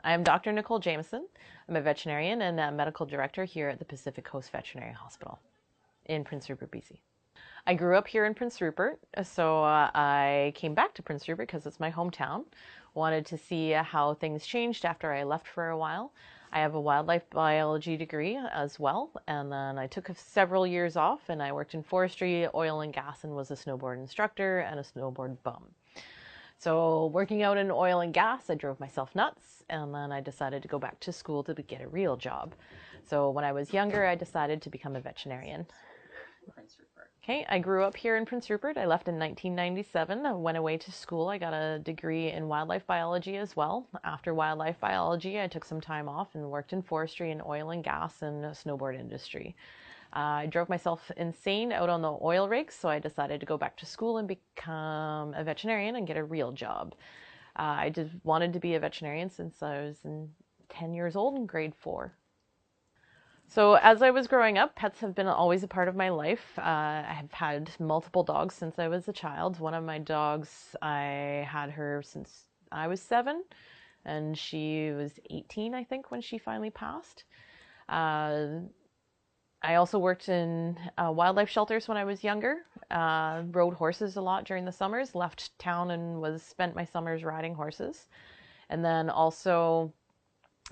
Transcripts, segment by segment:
I'm Dr. Nicole Jameson. I'm a veterinarian and a medical director here at the Pacific Coast Veterinary Hospital in Prince Rupert, BC. I grew up here in Prince Rupert, so I came back to Prince Rupert because it's my hometown. Wanted to see how things changed after I left for a while. I have a wildlife biology degree as well, and then I took several years off and I worked in forestry, oil and gas, and was a snowboard instructor and a snowboard bum. So working out in oil and gas, I drove myself nuts, and then I decided to go back to school to get a real job. So when I was younger, I decided to become a veterinarian. Okay, I grew up here in Prince Rupert. I left in 1997. I went away to school. I got a degree in wildlife biology as well. After wildlife biology, I took some time off and worked in forestry and oil and gas and snowboard industry. I drove myself insane out on the oil rigs, so I decided to go back to school and become a veterinarian and get a real job. I just wanted to be a veterinarian since I was 10 years old in grade 4. So as I was growing up, pets have been always a part of my life. I have had multiple dogs since I was a child. One of my dogs, I had her since I was 7, and she was 18, I think, when she finally passed. I also worked in wildlife shelters when I was younger, rode horses a lot during the summers, left town and spent my summers riding horses. And then also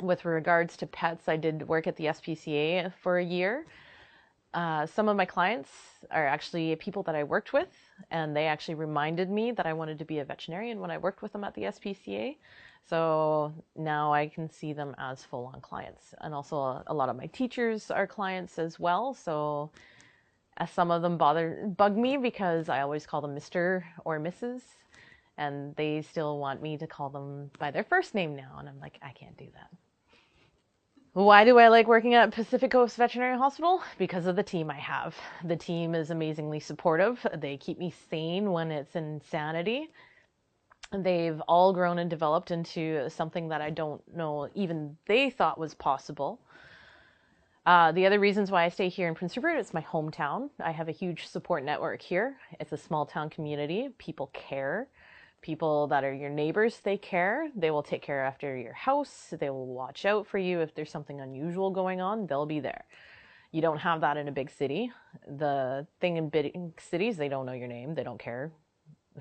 with regards to pets, I did work at the SPCA for a year. Some of my clients are actually people that I worked with, and they actually reminded me that I wanted to be a veterinarian when I worked with them at the SPCA. So now I can see them as full-on clients. And also a lot of my teachers are clients as well. So some of them bug me because I always call them Mr. or Mrs. And they still want me to call them by their first name now. And I'm like, I can't do that. Why do I like working at Pacific Coast Veterinary Hospital? Because of the team I have. The team is amazingly supportive. They keep me sane when it's insanity. They've all grown and developed into something that I don't know even they thought was possible. The other reasons why I stay here in Prince Rupert, it's my hometown. I have a huge support network here. It's a small town community. People care. People that are your neighbors, they care. They will take care after your house. They will watch out for you if there's something unusual going on. They'll be there. You don't have that in a big city. The thing in big cities, they don't know your name. They don't care.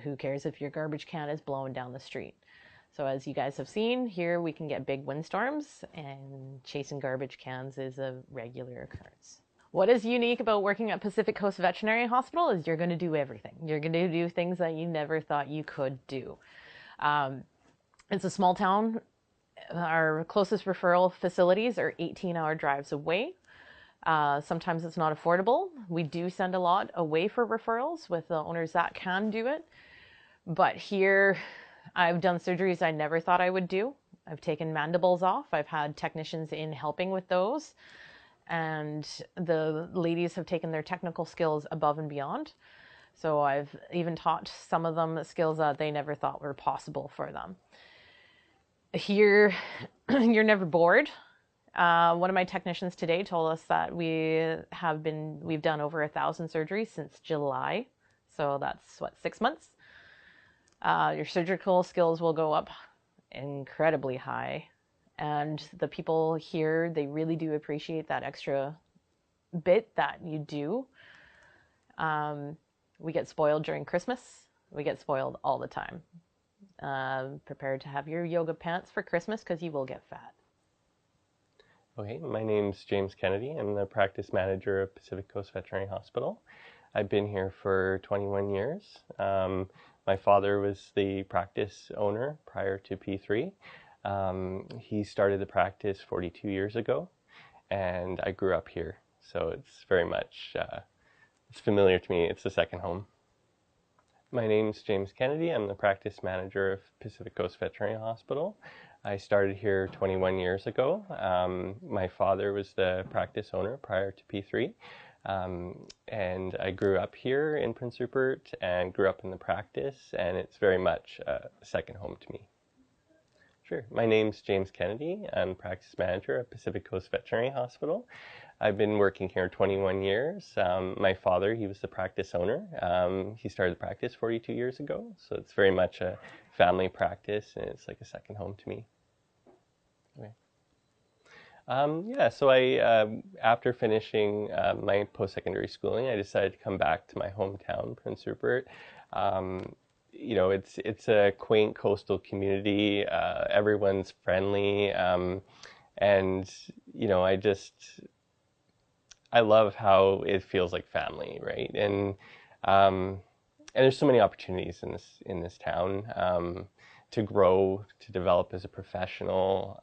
Who cares if your garbage can is blowing down the street? So as you guys have seen, here we can get big windstorms, and chasing garbage cans is a regular occurrence. What is unique about working at Pacific Coast Veterinary Hospital is you're going to do everything. You're going to do things that you never thought you could do. It's a small town. Our closest referral facilities are 18-hour drives away. Sometimes it's not affordable. We do send a lot away for referrals with the owners that can do it. But here, I've done surgeries I never thought I would do. I've taken mandibles off. I've had technicians in helping with those. And the ladies have taken their technical skills above and beyond. So I've even taught some of them skills that they never thought were possible for them. Here, you're never bored. One of my technicians today told us that we've done over 1,000 surgeries since July. So that's 6 months. Your surgical skills will go up incredibly high. And the people here, they really do appreciate that extra bit that you do. We get spoiled during Christmas. We get spoiled all the time. Prepare to have your yoga pants for Christmas because you will get fat. Okay, my name's James Kennedy. I'm the practice manager of Pacific Coast Veterinary Hospital. I've been here for 21 years. My father was the practice owner prior to P3. He started the practice 42 years ago, and I grew up here, so it's very much it's familiar to me. It's the second home. My name's James Kennedy. I'm the practice manager of Pacific Coast Veterinary Hospital. I started here 21 years ago. My father was the practice owner prior to P3. And I grew up here in Prince Rupert and grew up in the practice, and it's very much a second home to me. Sure. My name's James Kennedy. I'm practice manager at Pacific Coast Veterinary Hospital. I've been working here 21 years. My father, he was the practice owner. He started the practice 42 years ago, so it's very much a family practice, and it's like a second home to me. Okay. Yeah, so after finishing my post-secondary schooling, I decided to come back to my hometown, Prince Rupert. Um, it's a quaint coastal community. Everyone's friendly, and I love how it feels like family, right? Um, and there's so many opportunities in this town to grow, to develop as a professional,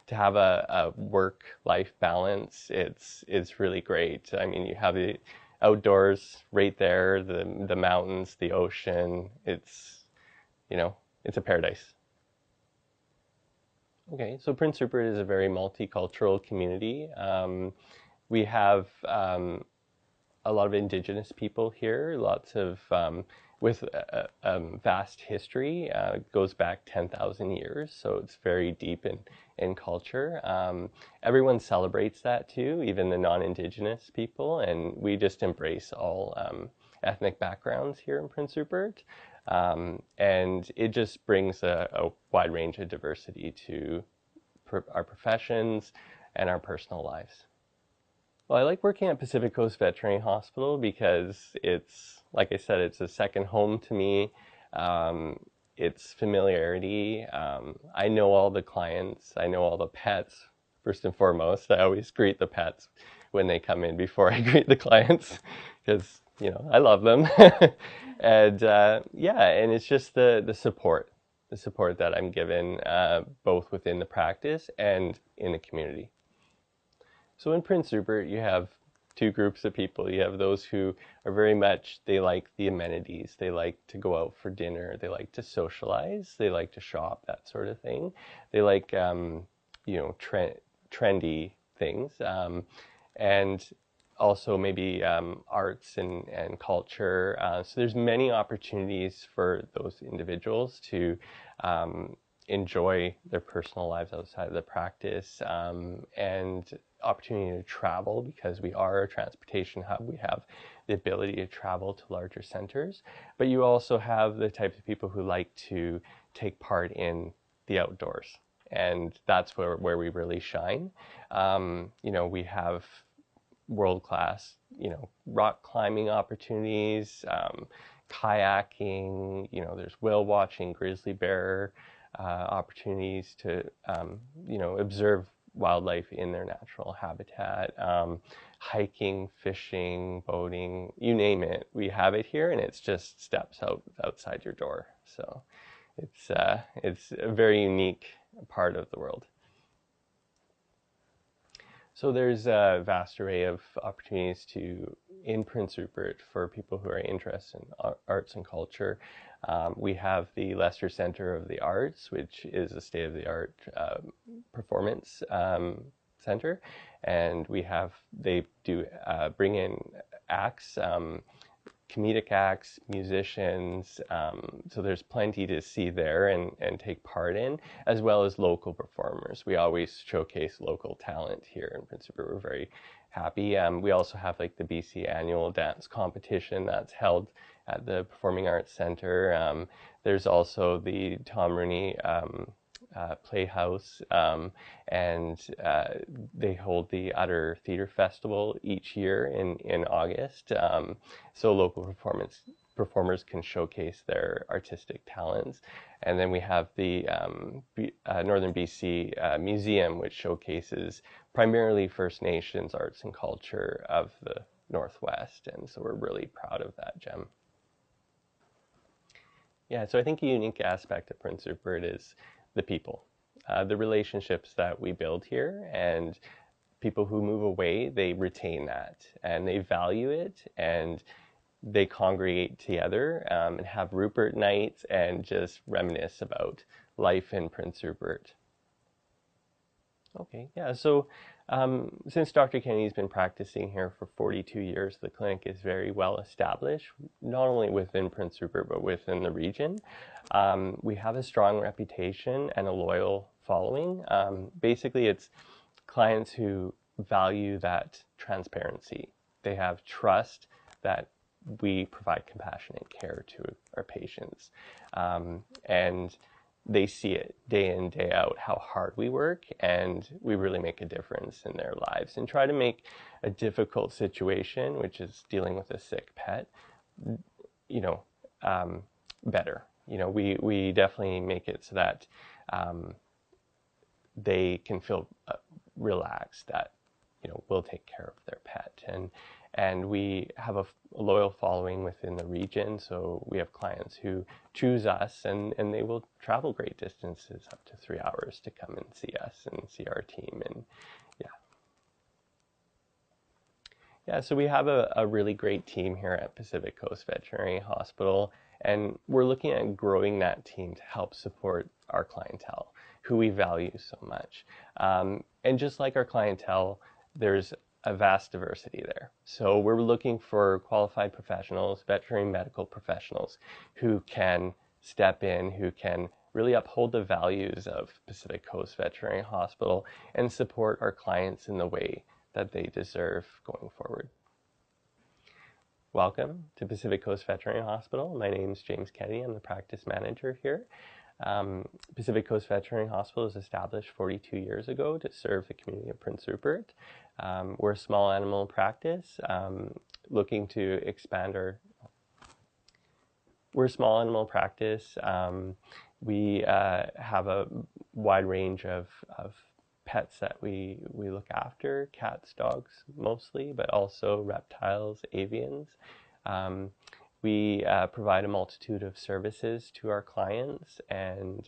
to have a work-life balance. It's really great. I mean, you have the outdoors right there, the mountains, the ocean. It's a paradise. Okay, so Prince Rupert is a very multicultural community. We have a lot of Indigenous people here, lots of with vast history. Goes back 10,000 years, so it's very deep in culture. Everyone celebrates that too, even the non-Indigenous people, and we just embrace all ethnic backgrounds here in Prince Rupert. And it just brings a wide range of diversity to our professions and our personal lives. Well, I like working at Pacific Coast Veterinary Hospital because like I said, it's a second home to me. It's familiarity. I know all the clients. I know all the pets. First and foremost, I always greet the pets when they come in before I greet the clients because, I love them. And and it's just the support that I'm given both within the practice and in the community. So in Prince Rupert, you have two groups of people. You have those who are they like the amenities. They like to go out for dinner. They like to socialize. They like to shop, that sort of thing. They like, trendy things. And also maybe arts and culture. So there's many opportunities for those individuals to enjoy their personal lives outside of the practice, and opportunity to travel because we are a transportation hub. We have the ability to travel to larger centers, but you also have the types of people who like to take part in the outdoors, and that's where we really shine. We have world-class, rock climbing opportunities, kayaking, there's whale watching, grizzly bear opportunities to, observe wildlife in their natural habitat, hiking, fishing, boating, you name it. We have it here, and it's just steps outside your door. So it's a very unique part of the world. So there's a vast array of opportunities in Prince Rupert for people who are interested in arts and culture. We have the Lester Center of the Arts, which is a state-of-the-art performance center, and they do bring in acts, comedic acts, musicians, so there's plenty to see there and take part in, as well as local performers. We always showcase local talent here in Prince Rupert. We're very happy. We also have like the BC annual dance competition that's held at the Performing Arts Center. There's also the Tom Rooney Playhouse, and they hold the Utter Theatre Festival each year in August, so local performers can showcase their artistic talents. And then we have the Northern BC Museum, which showcases primarily First Nations arts and culture of the Northwest, and so we're really proud of that gem. Yeah, so I think a unique aspect of Prince Rupert is the people, the relationships that we build here, and people who move away, they retain that and they value it, and they congregate together and have Rupert nights and just reminisce about life in Prince Rupert. Okay, yeah, so since Dr. Kennedy's been practicing here for 42 years, the clinic is very well established, not only within Prince Rupert, but within the region. We have a strong reputation and a loyal following. Basically, it's clients who value that transparency. They have trust that we provide compassionate care to our patients. And they see it day in, day out, how hard we work, and we really make a difference in their lives and try to make a difficult situation, which is dealing with a sick pet, you know, better. You know, we definitely make it so that they can feel relaxed that, you know, we'll take care of their pet. And we have a loyal following within the region, so we have clients who choose us, and they will travel great distances, up to 3 hours, to come and see us and see our team. And yeah, so we have a really great team here at Pacific Coast Veterinary Hospital, and we're looking at growing that team to help support our clientele, who we value so much. And just like our clientele, there's a vast diversity there. So we're looking for qualified professionals, veterinary medical professionals, who can step in, who can really uphold the values of Pacific Coast Veterinary Hospital and support our clients in the way that they deserve going forward. Welcome to Pacific Coast Veterinary Hospital. My name is James Kennedy. I'm the practice manager here. Pacific Coast Veterinary Hospital was established 42 years ago to serve the community of Prince Rupert. We're a small animal practice looking to expand our... We're a small animal practice. We have a wide range of pets that we look after, cats, dogs mostly, but also reptiles, avians. We provide a multitude of services to our clients, and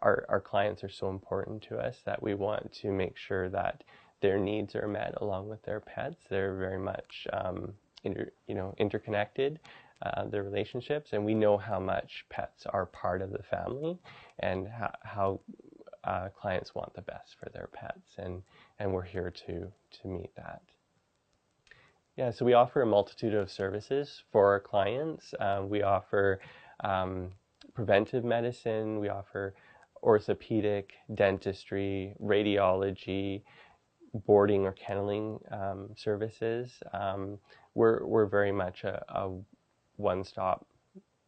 our clients are so important to us that we want to make sure that their needs are met along with their pets. They're very much interconnected, their relationships, and we know how much pets are part of the family and how clients want the best for their pets, and we're here to meet that. Yeah, so we offer a multitude of services for our clients. We offer preventive medicine, we offer orthopedic, dentistry, radiology, boarding or kenneling services. We're very much a one-stop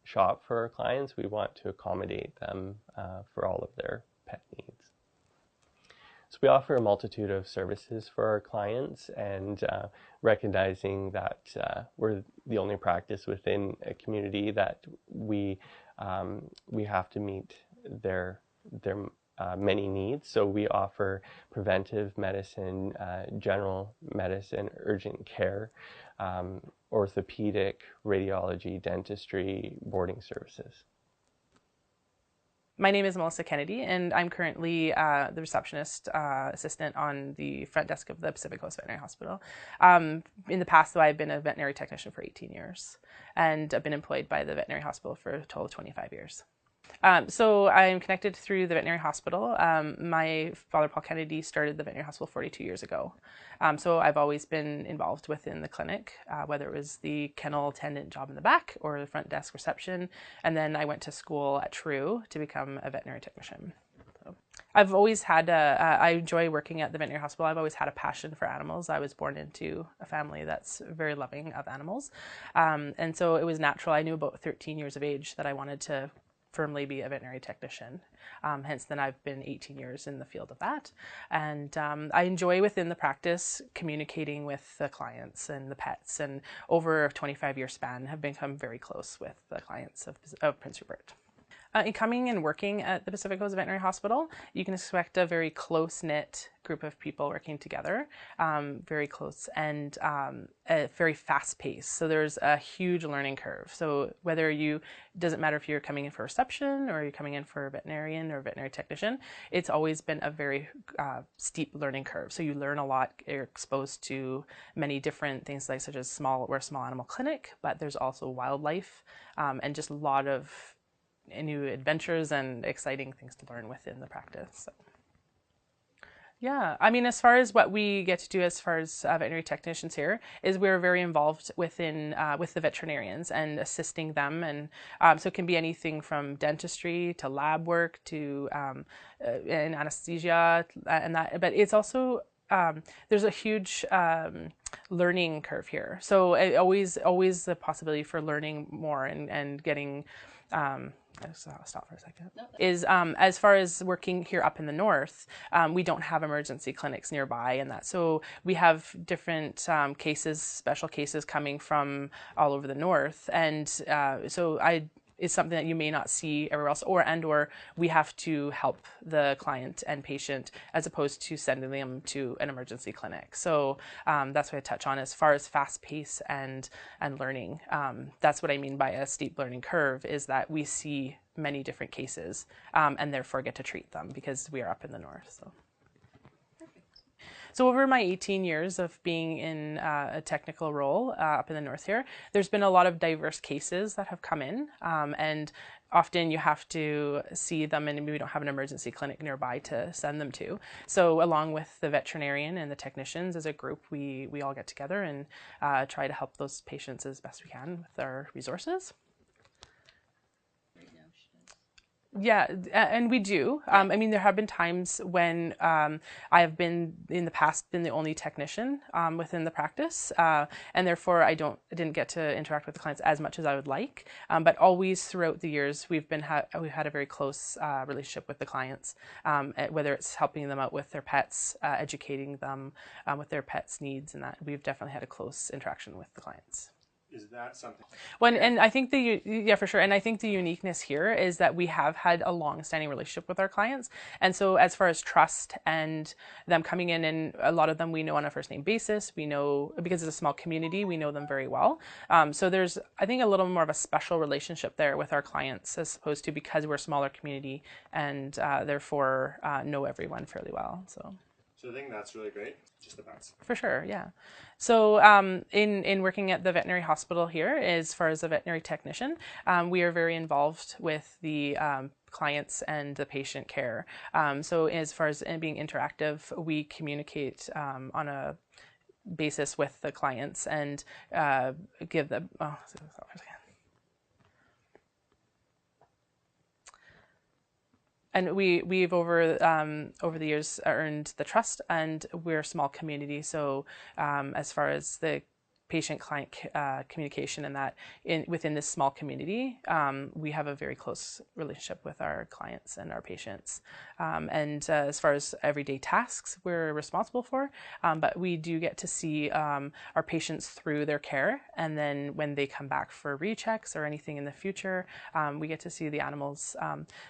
shop for our clients. We want to accommodate them for all of their pet needs. So we offer a multitude of services for our clients, and recognizing that we're the only practice within a community that we have to meet their many needs. So we offer preventive medicine, general medicine, urgent care, orthopedic, radiology, dentistry, boarding services. My name is Melissa Kennedy, and I'm currently the receptionist assistant on the front desk of the Pacific Coast Veterinary Hospital. In the past, though, I've been a veterinary technician for 18 years, and I've been employed by the veterinary hospital for a total of 25 years. So I'm connected through the veterinary hospital. My father, Paul Kennedy, started the veterinary hospital 42 years ago. So I've always been involved within the clinic, whether it was the kennel attendant job in the back or the front desk reception. And then I went to school at TRU to become a veterinary technician. So I've always had I enjoy working at the veterinary hospital. I've always had a passion for animals. I was born into a family that's very loving of animals. And so it was natural. I knew about 13 years of age that I wanted to firmly be a veterinary technician. Hence then I've been 18 years in the field of that. And I enjoy within the practice communicating with the clients and the pets, and over a 25-year span have become very close with the clients of Prince Rupert. In coming and working at the Pacific Coast Veterinary Hospital, you can expect a very close-knit group of people working together, very close, and very fast-paced. So there's a huge learning curve. So doesn't matter if you're coming in for reception or you're coming in for a veterinarian or veterinary technician, it's always been a very steep learning curve. So you learn a lot. You're exposed to many different things, like such as we're a small animal clinic, but there's also wildlife, and just a lot of new adventures and exciting things to learn within the practice. So, yeah, I mean, as far as what we get to do as far as veterinary technicians here is we're very involved within with the veterinarians and assisting them, and so it can be anything from dentistry to lab work to and anesthesia and that, but it's also there's a huge learning curve here. So always the possibility for learning more and getting stop for a second. Is as far as working here up in the north, we don't have emergency clinics nearby, and that so we have different cases, special cases coming from all over the north, and is something that you may not see everywhere else, or we have to help the client and patient as opposed to sending them to an emergency clinic. So that's what I touch on as far as fast pace and learning. That's what I mean by a steep learning curve, is that we see many different cases and therefore get to treat them because we are up in the north. So over my 18 years of being in a technical role up in the north here, there's been a lot of diverse cases that have come in, and often you have to see them and we don't have an emergency clinic nearby to send them to. So along with the veterinarian and the technicians as a group, we all get together and try to help those patients as best we can with our resources. Yeah, and we do. I mean, there have been times when I have been in the past been the only technician within the practice, and therefore I didn't get to interact with the clients as much as I would like. But always throughout the years, we've had a very close relationship with the clients, whether it's helping them out with their pets, educating them with their pets' needs, and that we've definitely had a close interaction with the clients. Is that something? Well, and I think for sure. And I think the uniqueness here is that we have had a long-standing relationship with our clients. And so as far as trust and them coming in, and a lot of them we know on a first name basis, we know because it's a small community, we know them very well. So there's, I think, a little more of a special relationship there with our clients as opposed to because we're a smaller community and therefore know everyone fairly well. So I think that's really great. Just the best. For sure, yeah. So in working at the veterinary hospital here, as far as a veterinary technician, we are very involved with the clients and the patient care. So as far as being interactive, we communicate on a basis with the clients and give them... And we've over the years earned the trust, and we're a small community. So as far as the patient-client communication and that within this small community, we have a very close relationship with our clients and our patients. And as far as everyday tasks we're responsible for, but we do get to see our patients through their care. And then when they come back for rechecks or anything in the future, we get to see the animals.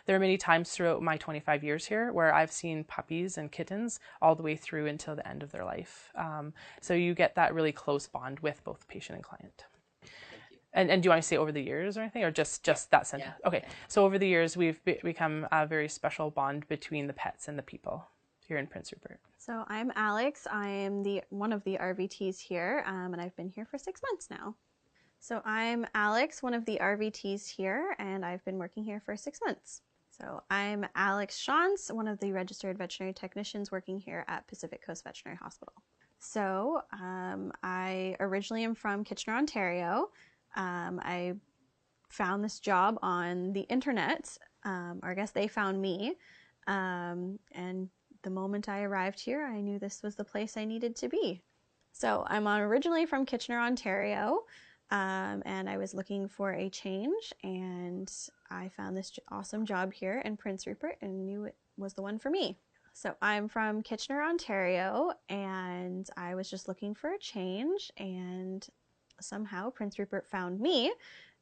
There are many times throughout my 25 years here where I've seen puppies and kittens all the way through until the end of their life. So you get that really close bond with both patient and client. And do you want to say over the years or anything, or just that sentence? Yeah. Okay. So over the years, we've become a very special bond between the pets and the people here in Prince Rupert. So I'm Alex. I am one of the RVTs here, and I've been here for 6 months now. So I'm Alex, one of the RVTs here, and I've been working here for 6 months. So I'm Alex Shantz, one of the registered veterinary technicians working here at Pacific Coast Veterinary Hospital. So I originally am from Kitchener, Ontario. I found this job on the internet, or I guess they found me. And the moment I arrived here, I knew this was the place I needed to be. So I'm originally from Kitchener, Ontario, and I was looking for a change, and I found this awesome job here in Prince Rupert and knew it was the one for me. So I'm from Kitchener, Ontario, and I was just looking for a change, and somehow Prince Rupert found me,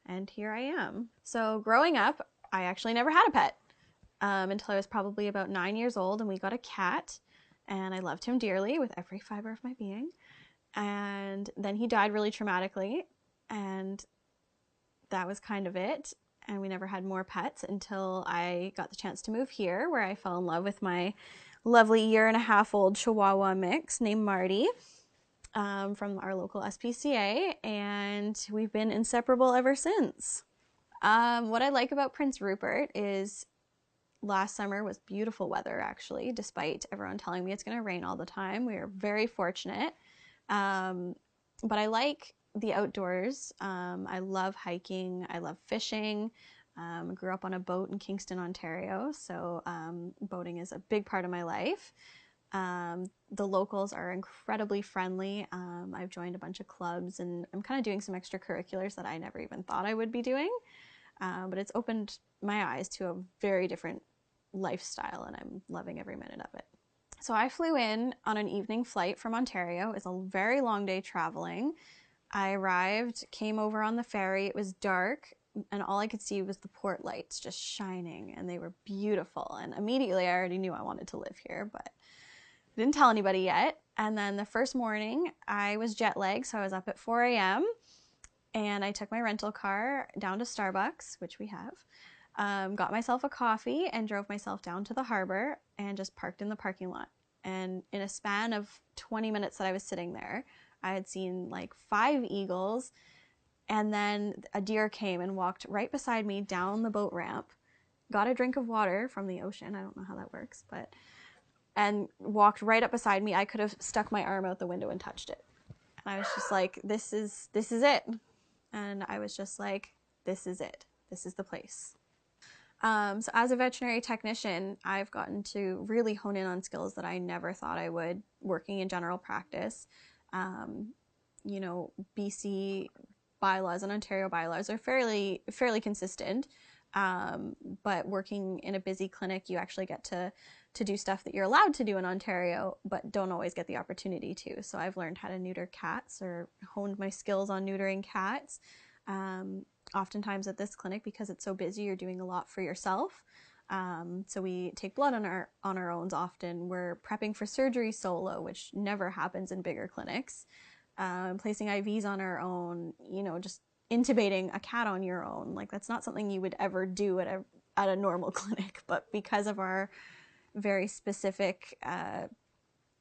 and here I am. So growing up, I actually never had a pet until I was probably about 9 years old, and we got a cat, and I loved him dearly with every fiber of my being. And then he died really traumatically, and that was kind of it. And we never had more pets until I got the chance to move here, where I fell in love with my lovely 1.5-year-old Chihuahua mix named Marty from our local SPCA, and we've been inseparable ever since. What I like about Prince Rupert is last summer was beautiful weather, actually, despite everyone telling me it's going to rain all the time. We are very fortunate, but I like the outdoors. I love hiking. I love fishing. I grew up on a boat in Kingston, Ontario, so boating is a big part of my life. The locals are incredibly friendly. I've joined a bunch of clubs, and I'm kind of doing some extracurriculars that I never even thought I would be doing. but it's opened my eyes to a very different lifestyle, and I'm loving every minute of it. So I flew in on an evening flight from Ontario. It's a very long day traveling. I arrived, came over on the ferry. It was dark, and all I could see was the port lights just shining, and they were beautiful. And immediately I already knew I wanted to live here, but I didn't tell anybody yet. And then the first morning I was jet lagged, so I was up at 4 a.m. and I took my rental car down to Starbucks, which we have, got myself a coffee and drove myself down to the harbor and just parked in the parking lot. And in a span of 20 minutes that I was sitting there, I had seen like 5 eagles, and then a deer came and walked right beside me down the boat ramp, got a drink of water from the ocean. I don't know how that works, and walked right up beside me. I could have stuck my arm out the window and touched it. And I was just like, this is it. And I was just like, this is it. This is the place. So as a veterinary technician, I've gotten to really hone in on skills that I never thought I would working in general practice. BC bylaws and Ontario bylaws are fairly consistent. But working in a busy clinic, you actually get to do stuff that you're allowed to do in Ontario, but don't always get the opportunity to. So I've learned how to neuter cats, or honed my skills on neutering cats. Oftentimes at this clinic, because it's so busy, you're doing a lot for yourself. So we take blood on our own often. We're prepping for surgery solo, which never happens in bigger clinics. Placing IVs on our own, just intubating a cat on your own. Like, that's not something you would ever do at a normal clinic, but because of our very specific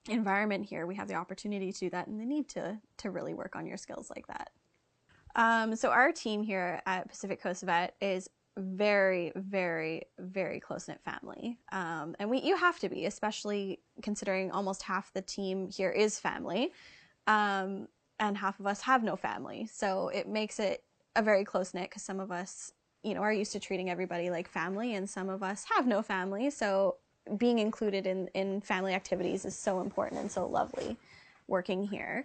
environment here, we have the opportunity to do that, and the need to really work on your skills like that. So our team here at Pacific Coast Vet is very, very, very close-knit family. And you have to be, especially considering almost half the team here is family, and half of us have no family. So it makes it a very close-knit, because some of us, are used to treating everybody like family, and some of us have no family. So being included in family activities is so important and so lovely working here.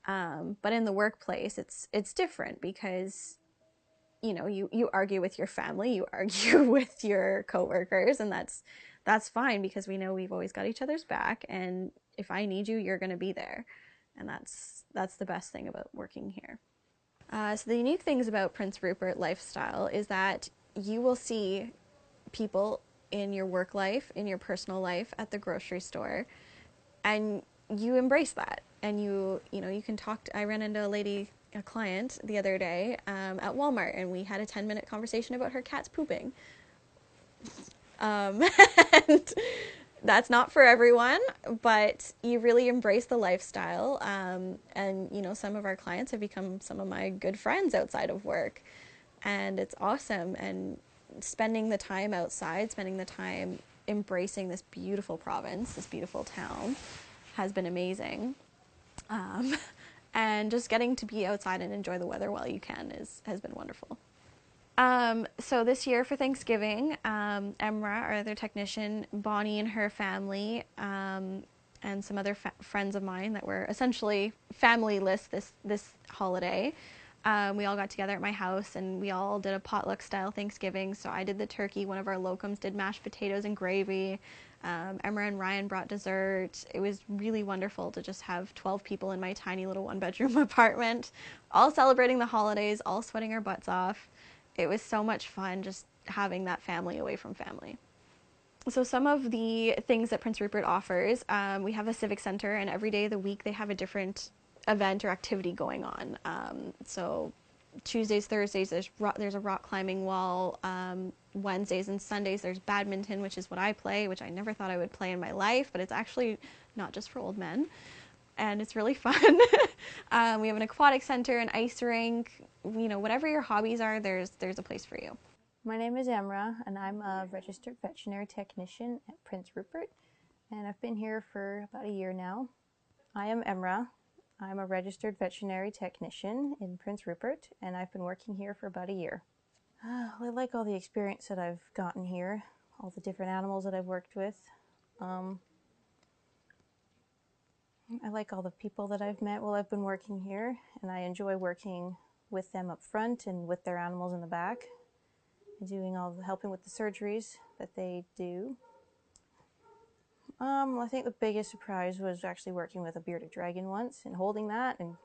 But in the workplace, it's different, because, you argue with your family, you argue with your coworkers, and that's fine, because we know we've always got each other's back, and if I need you, you're going to be there. And that's the best thing about working here. So the unique things about Prince Rupert lifestyle is that you will see people in your work life, in your personal life, at the grocery store, and you embrace that. And you can talk I ran into a client the other day at Walmart, and we had a 10-minute conversation about her cat's pooping. And that's not for everyone, but you really embrace the lifestyle. And some of our clients have become some of my good friends outside of work, and it's awesome. And spending the time outside, spending the time embracing this beautiful province, this beautiful town, has been amazing. And just getting to be outside and enjoy the weather while you can has been wonderful. So this year for Thanksgiving, Emra, our other technician, Bonnie and her family, and some other friends of mine that were essentially family-less this holiday, we all got together at my house, and we all did a potluck style Thanksgiving. So I did the turkey, one of our locums did mashed potatoes and gravy. Emma and Ryan brought dessert. It was really wonderful to just have 12 people in my tiny little one-bedroom apartment, all celebrating the holidays, all sweating our butts off. It was so much fun just having that family away from family. So some of the things that Prince Rupert offers, we have a civic center, and every day of the week they have a different event or activity going on. So Tuesdays, Thursdays, there's a rock climbing wall. Wednesdays and Sundays, there's badminton, which is what I play, which I never thought I would play in my life, but it's actually not just for old men, and it's really fun. We have an aquatic center, an ice rink. Whatever your hobbies are, there's a place for you. My name is Emra, and I'm a registered veterinary technician at Prince Rupert, and I've been here for about a year now. I am Emra. I'm a registered veterinary technician in Prince Rupert, and I've been working here for about a year. I like all the experience that I've gotten here, all the different animals that I've worked with. I like all the people that I've met while I've been working here, and I enjoy working with them up front and with their animals in the back. doing helping with the surgeries that they do. I think the biggest surprise was actually working with a bearded dragon once and holding that, and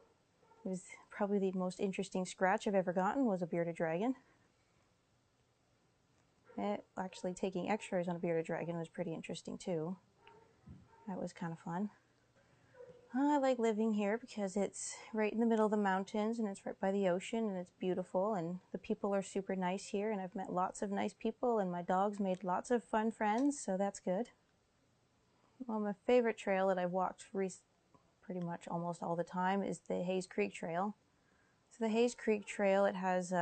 it was probably the most interesting scratch I've ever gotten was a bearded dragon. Actually taking x-rays on a bearded dragon was pretty interesting too. That was kind of fun. I like living here because it's right in the middle of the mountains and it's right by the ocean and it's beautiful and the people are super nice here and I've met lots of nice people and my dog's made lots of fun friends, so that's good. Well, my favorite trail that I've walked pretty much almost all the time is the Hayes Creek Trail. So the Hayes Creek Trail, it has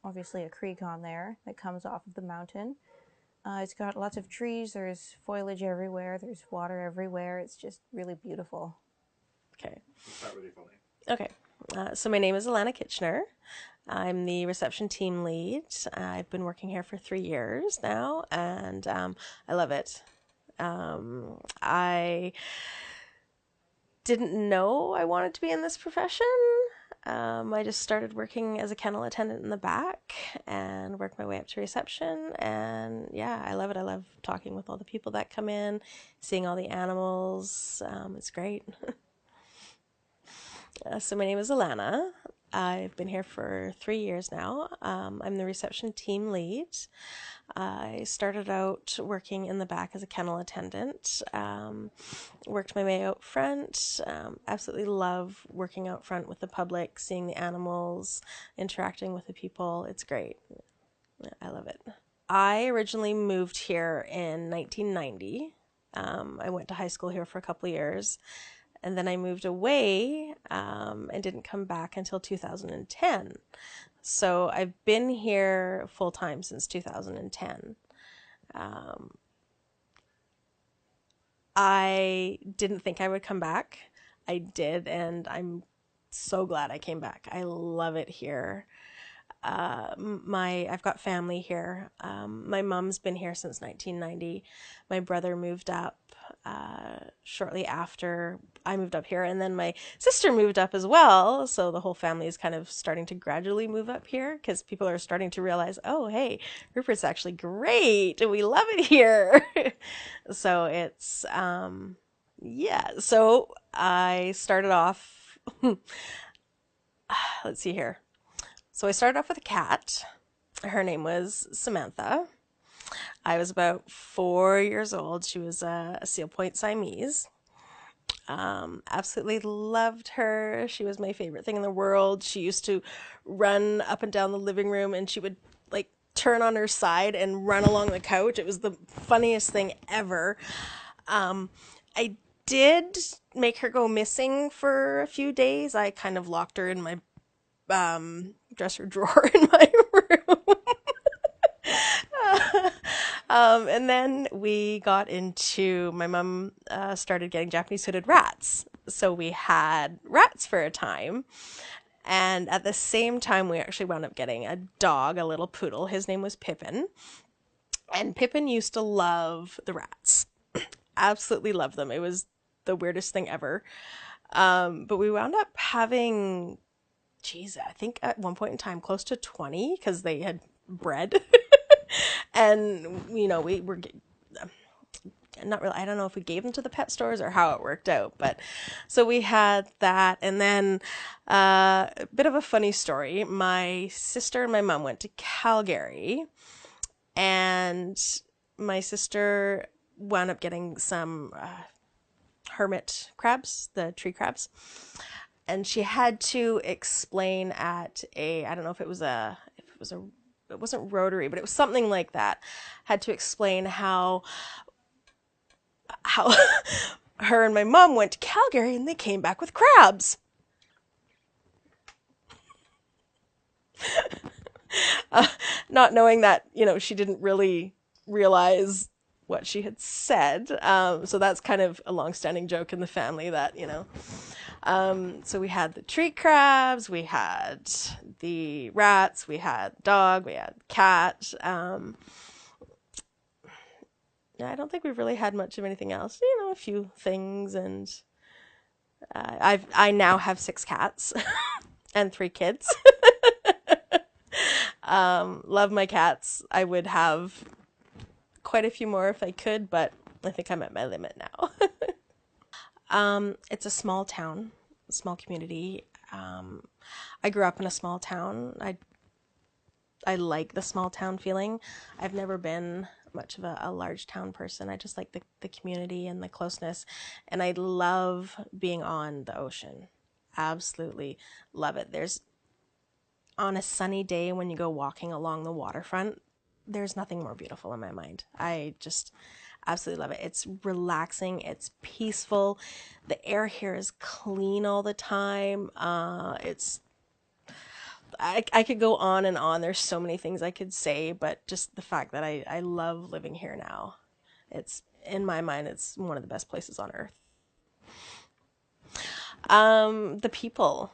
obviously a creek on there that comes off of the mountain. It's got lots of trees, there's foliage everywhere, there's water everywhere. It's just really beautiful. Okay. Start with your full name. Okay. So my name is Alana Kitchener. I'm the reception team lead. I've been working here for 3 years now, and I love it. I didn't know I wanted to be in this profession. I just started working as a kennel attendant in the back and worked my way up to reception. And yeah, I love it. I love talking with all the people that come in, seeing all the animals. It's great. So my name is Alana. I've been here for 3 years now. I'm the reception team lead. I started out working in the back as a kennel attendant, worked my way out front, absolutely love working out front with the public, seeing the animals, interacting with the people. It's great. I love it. I originally moved here in 1990. I went to high school here for a couple of years. And then I moved away and didn't come back until 2010. So I've been here full time since 2010. I didn't think I would come back. I did, and I'm so glad I came back. I love it here. I've got family here. My mom's been here since 1990. My brother moved up shortly after I moved up here, and then my sister moved up as well. So the whole family is kind of starting to gradually move up here because people are starting to realize, oh, hey, Rupert's actually great and we love it here. So it's, yeah. So I started off, let's see here. So I started off with a cat. Her name was Samantha. I was about 4 years old. She was a Seal Point Siamese. Absolutely loved her. She was my favorite thing in the world. She used to run up and down the living room and she would like turn on her side and run along the couch. It was the funniest thing ever. I did make her go missing for a few days. I kind of locked her in my dresser drawer in my room. And then we got into, my mom started getting Japanese hooded rats. So we had rats for a time. And at the same time, we actually wound up getting a dog, a little poodle. His name was Pippin. And Pippin used to love the rats. Absolutely loved them. It was the weirdest thing ever. But we wound up having, I think at one point in time, close to 20, because they had bred. And, you know, we were not really, I don't know if we gave them to the pet stores or how it worked out. But so we had that. And then a bit of a funny story. My sister and my mom went to Calgary. And my sister wound up getting some hermit crabs, the tree crabs. And she had to explain at I don't know if it wasn't Rotary, but it was something like that. Had to explain how her and my mom went to Calgary and they came back with crabs. Not knowing that, you know, she didn't really realize what she had said. So that's kind of a long-standing joke in the family that, you know. So we had the tree crabs, we had the rats, we had dog, we had cat. I don't think we've really had much of anything else. You know, a few things, and I now have 6 cats and 3 kids. Love my cats. I would have quite a few more if I could, but I think I'm at my limit now. It's a small town, small community. I grew up in a small town. I like the small town feeling. I've never been much of a large town person. I just like the community and the closeness. And I love being on the ocean. Absolutely love it. On a sunny day when you go walking along the waterfront, there's nothing more beautiful in my mind. I just absolutely love it. It's relaxing. It's peaceful. The air here is clean all the time. I could go on and on. There's so many things I could say, but just the fact that I love living here now. In my mind, it's one of the best places on earth. The people.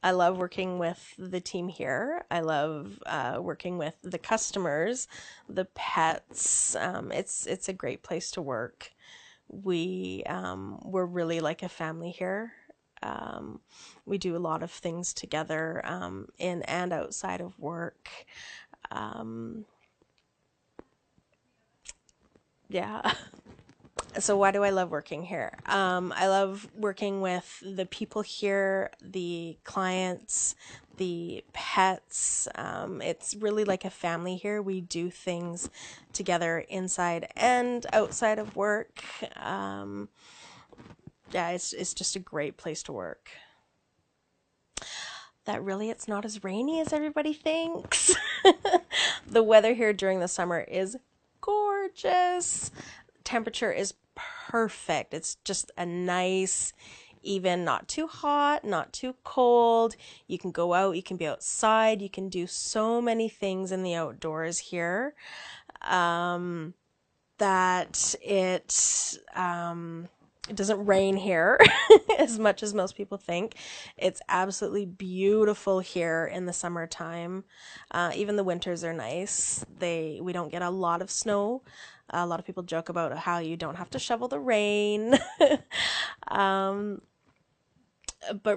I love working with the team here. I love working with the customers, the pets. It's a great place to work. We're really like a family here. We do a lot of things together in and outside of work. Yeah. So why do I love working here? I love working with the people here, the clients, the pets. It's really like a family here. We do things together inside and outside of work. Yeah, it's just a great place to work. That really it's not as rainy as everybody thinks. The weather here during the summer is gorgeous. Temperature is perfect. It's just a nice, even, not too hot, not too cold. You can go out, you can be outside, you can do so many things in the outdoors here. That it doesn't rain here as much as most people think. It's absolutely beautiful here in the summertime. Even the winters are nice. We don't get a lot of snow. A lot of people joke about how you don't have to shovel the rain. But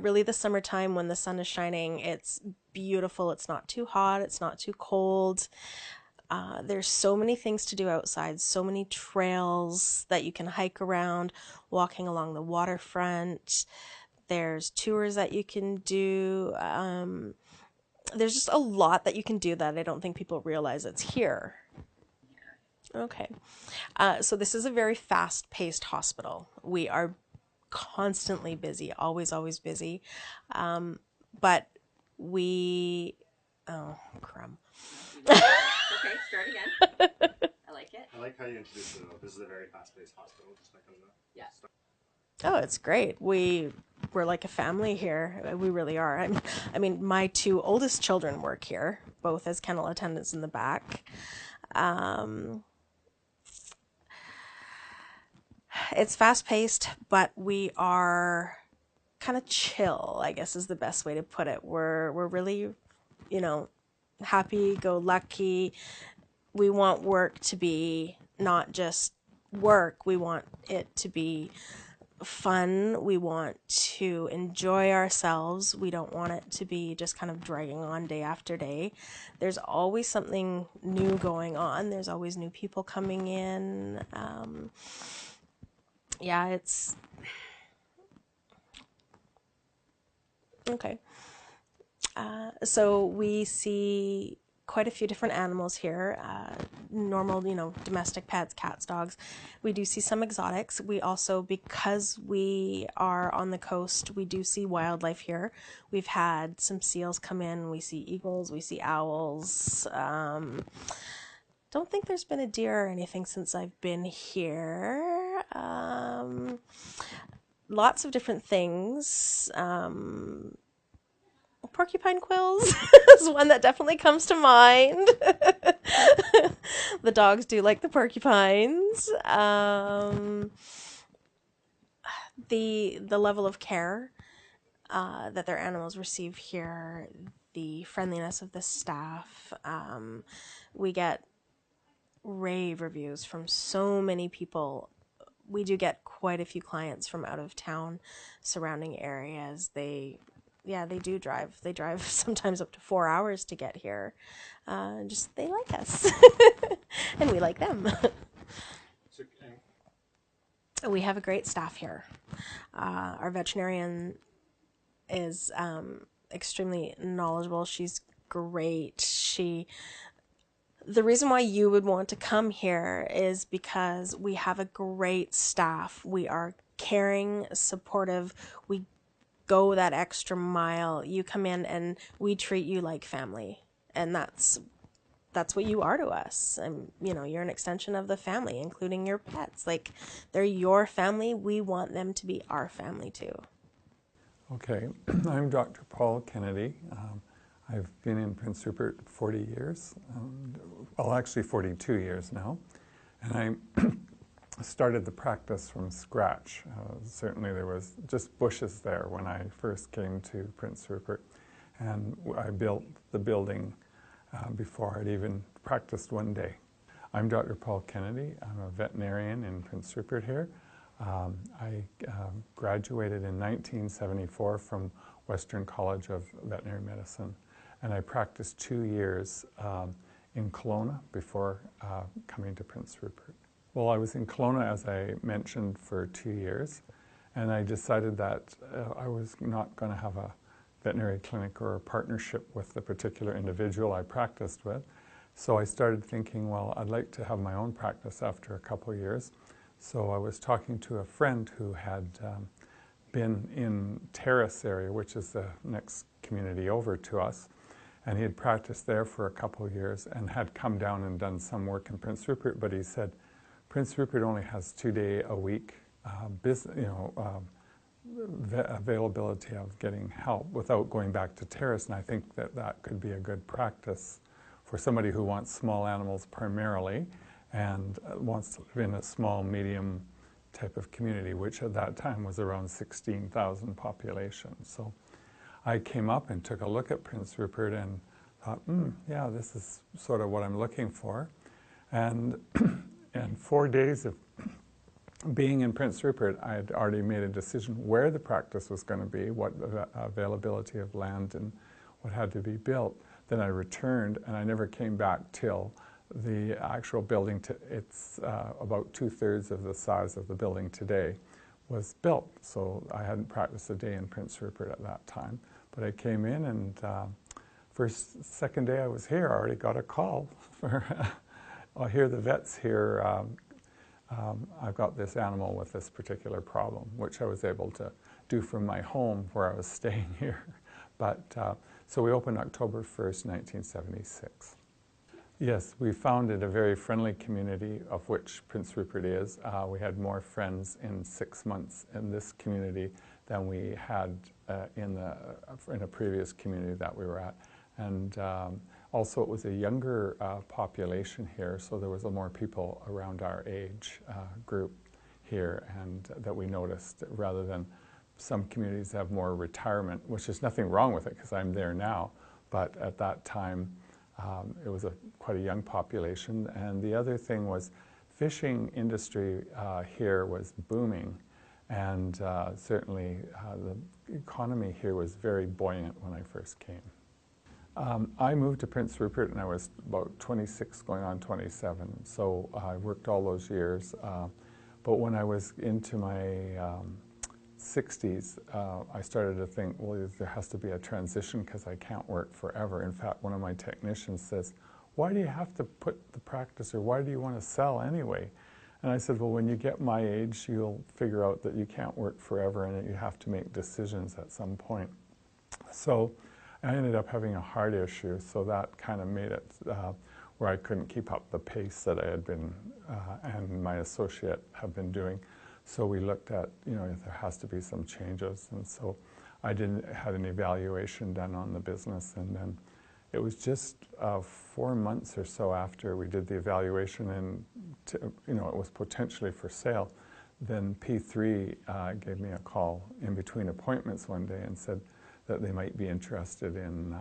really the summertime when the sun is shining, it's beautiful. It's not too hot. It's not too cold. There's so many things to do outside, so many trails that you can hike around, walking along the waterfront. There's tours that you can do. There's just a lot that you can do that I don't think people realize it's here. Okay. So this is a very fast-paced hospital. We are constantly busy, always busy. But oh, crumb. Okay, start again. I like it. I like how you introduced it though. This is a very fast-paced hospital. Just like Yeah. Oh, it's great. We're like a family here. We really are. I mean, my two oldest children work here, both as kennel attendants in the back. It's fast-paced, but we are kind of chill, I guess is the best way to put it. We're really, happy-go-lucky. We want work to be not just work. We want it to be fun. We want to enjoy ourselves. We don't want it to be just kind of dragging on day after day. There's always something new going on. There's always new people coming in. Yeah, it's okay. So we see quite a few different animals here, normal, domestic pets, cats, dogs. We do see some exotics. We also, because we are on the coast, we do see wildlife here. We've had some seals come in. We see eagles. We see owls. Don't think there's been a deer or anything since I've been here. Lots of different things. Porcupine quills is one that definitely comes to mind. The dogs do like the porcupines. The level of care that their animals receive here, the friendliness of the staff. We get rave reviews from so many people. We do get quite a few clients from out of town, surrounding areas. They yeah, they do drive. They drive sometimes up to 4 hours to get here. Just they like us, and we like them. So, We have a great staff here. Our veterinarian is extremely knowledgeable. She's great. The reason why you would want to come here is because we have a great staff. We are caring, supportive. We go that extra mile. You come in and we treat you like family, and that's what you are to us. And you're an extension of the family, including your pets. Like, they're your family. We want them to be our family too. Okay, I'm Dr. Paul Kennedy. I've been in Prince Rupert 40 years, well, actually 42 years now, and I started the practice from scratch. Certainly there was just bushes there when I first came to Prince Rupert, and I built the building before I'd even practiced one day. I'm Dr. Paul Kennedy. I'm a veterinarian in Prince Rupert here. I graduated in 1974 from Western College of Veterinary Medicine, and I practiced 2 years in Kelowna before coming to Prince Rupert. Well, I was in Kelowna, as I mentioned, for 2 years, and I decided that I was not going to have a veterinary clinic or a partnership with the particular individual I practiced with. So I started thinking, well, I'd like to have my own practice after a couple of years. So I was talking to a friend who had been in Terrace area, which is the next community over to us, and he had practiced there for a couple of years and had come down and done some work in Prince Rupert, but he said Prince Rupert only has 2 day a week availability of getting help without going back to Terrace, and I think that that could be a good practice for somebody who wants small animals primarily and wants to live in a small, medium type of community, which at that time was around 16,000 population. So I came up and took a look at Prince Rupert and thought, yeah, this is sort of what I'm looking for. And 4 days of being in Prince Rupert, I had already made a decision where the practice was going to be, what availability of land and what had to be built. Then I returned, and I never came back till the actual building, it's about 2/3 of the size of the building today, was built. So I hadn't practiced a day in Prince Rupert at that time. But I came in, and second day I was here, I already got a call for, I hear the vet's here. I've got this animal with this particular problem, which I was able to do from my home where I was staying here. But so we opened October 1st, 1976. Yes, we founded a very friendly community, of which Prince Rupert is. We had more friends in 6 months in this community than we had in a previous community that we were at. And also it was a younger population here, so there was more people around our age group here, and that we noticed, rather than some communities have more retirement, which is nothing wrong with it because I'm there now, but at that time it was quite a young population. And the other thing was fishing industry here was booming, and certainly the economy here was very buoyant when I first came. I moved to Prince Rupert and I was about 26 going on 27, so I worked all those years. But when I was into my 60s, I started to think, well, there has to be a transition because I can't work forever. In fact, one of my technicians says, why do you have to put the practice, or why do you want to sell anyway? And I said, well, when you get my age, you'll figure out that you can't work forever and that you have to make decisions at some point. So I ended up having a heart issue, so that kind of made it where I couldn't keep up the pace that I had been and my associate have been doing. So we looked at, if there has to be some changes, and so I had an evaluation done on the business, and then it was just 4 months or so after we did the evaluation, and it was potentially for sale. Then P3 gave me a call in between appointments one day and said that they might be interested in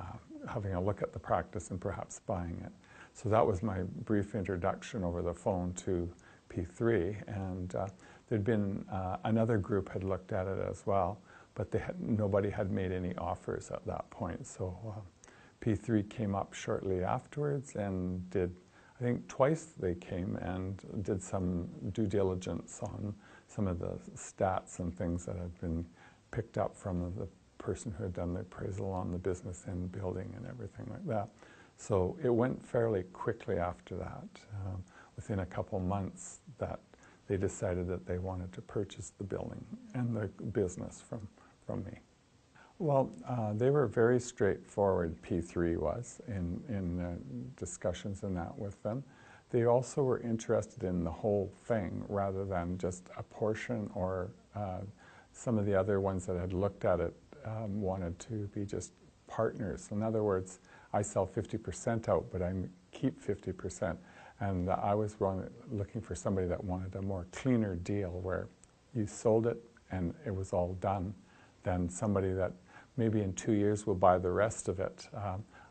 having a look at the practice and perhaps buying it. So that was my brief introduction over the phone to P3, and there'd been another group had looked at it as well, but nobody had made any offers at that point. So P3 came up shortly afterwards and did, I think twice they came and did some due diligence on some of the stats and things that had been picked up from the person who had done the appraisal on the business and building and everything like that. So it went fairly quickly after that. Within a couple months that they decided that they wanted to purchase the building and the business from me. Well, they were very straightforward, P3 was, in discussions and that with them. They also were interested in the whole thing rather than just a portion, or some of the other ones that had looked at it wanted to be just partners. In other words, I sell 50% out, but I keep 50%. And I was looking for somebody that wanted a more cleaner deal where you sold it and it was all done, than somebody that maybe in 2 years will buy the rest of it.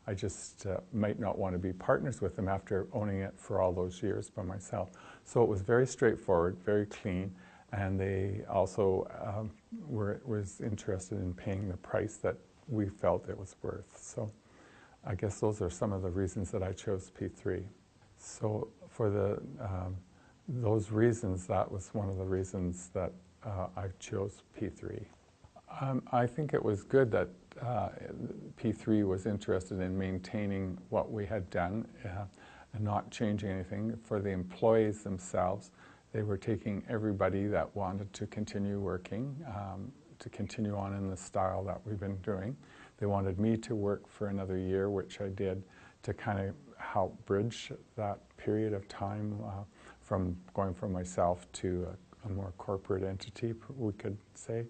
I just might not want to be partners with them after owning it for all those years by myself. So it was very straightforward, very clean, and they also was interested in paying the price that we felt it was worth. So I guess those are some of the reasons that I chose P3. So for those reasons, that was one of the reasons that I chose P3. I think it was good that P3 was interested in maintaining what we had done and not changing anything. For the employees themselves, they were taking everybody that wanted to continue working, to continue on in the style that we've been doing. They wanted me to work for another year, which I did, to kind of help bridge that period of time from going from myself to a more corporate entity, we could say.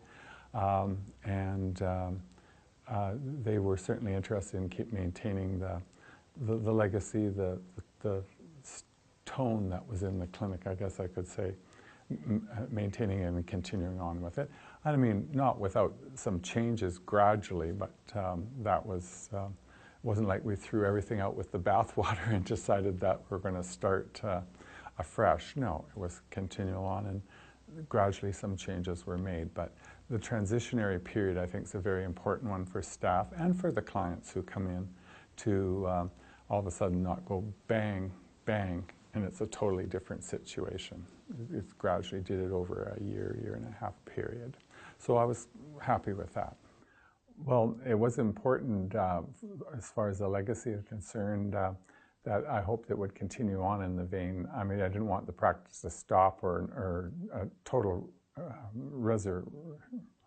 They were certainly interested in keep maintaining the legacy, the tone that was in the clinic, I guess I could say, maintaining it and continuing on with it. I mean, not without some changes gradually, but that was, wasn't like we threw everything out with the bathwater and decided that we're going to start afresh. No, it was continual on, and gradually some changes were made. But the transitionary period, I think, is a very important one for staff and for the clients who come in to all of a sudden not go bang, bang, and it's a totally different situation. It gradually did it over a year, year and a half period. So I was happy with that. Well, it was important as far as the legacy is concerned that I hoped it would continue on in the vein. I mean, I didn't want the practice to stop or a total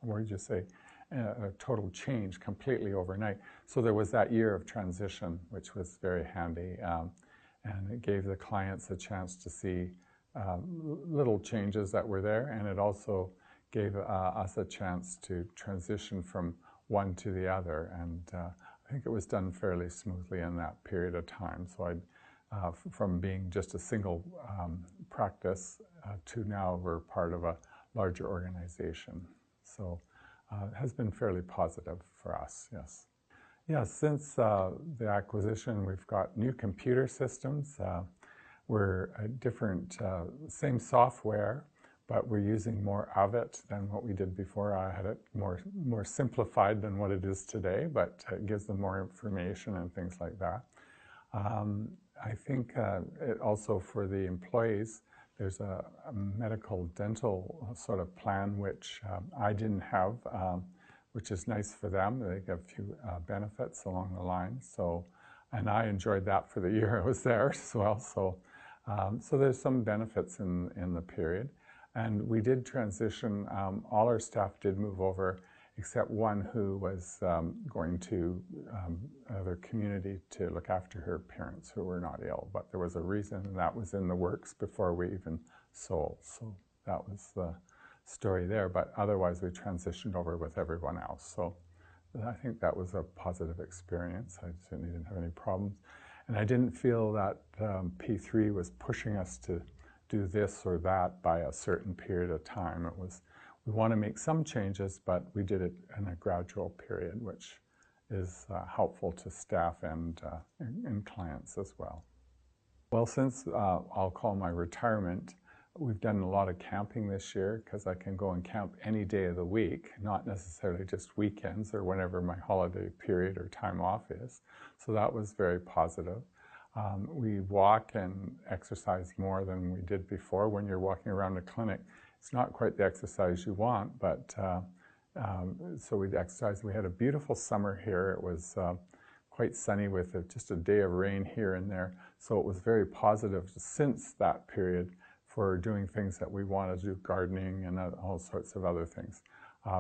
what did you say? A total change completely overnight. So there was that year of transition, which was very handy, and it gave the clients a chance to see little changes that were there, and it also gave us a chance to transition from one to the other, and I think it was done fairly smoothly in that period of time. So from being just a single practice to now we're part of a larger organization. So it has been fairly positive for us, yes. Yeah, since the acquisition, we've got new computer systems. We're a different, same software, but we're using more of it than what we did before. I had it more simplified than what it is today, but it gives them more information and things like that. I think it also for the employees, there's a medical dental sort of plan, which I didn't have, which is nice for them. They get a few benefits along the line. So, and I enjoyed that for the year I was there as well. So, so there's some benefits in the period. And we did transition, all our staff did move over, except one who was going to another community to look after her parents who were not ill. But there was a reason, and that was in the works before we even sold. So that was the story there. But otherwise, we transitioned over with everyone else. So I think that was a positive experience. I certainly didn't have any problems. And I didn't feel that P3 was pushing us to do this or that by a certain period of time. It was, we want to make some changes, but we did it in a gradual period, which is helpful to staff and clients as well. Well, since I'll call my retirement, We've done a lot of camping this year because I can go and camp any day of the week, not necessarily just weekends or whenever my holiday period or time off is. So that was very positive. We walk and exercise more than we did before. When you're walking around a clinic, it's not quite the exercise you want, but so we'd exercise. We had a beautiful summer here. It was quite sunny with just a day of rain here and there. So it was very positive since that period for doing things that we want to do, gardening and all sorts of other things.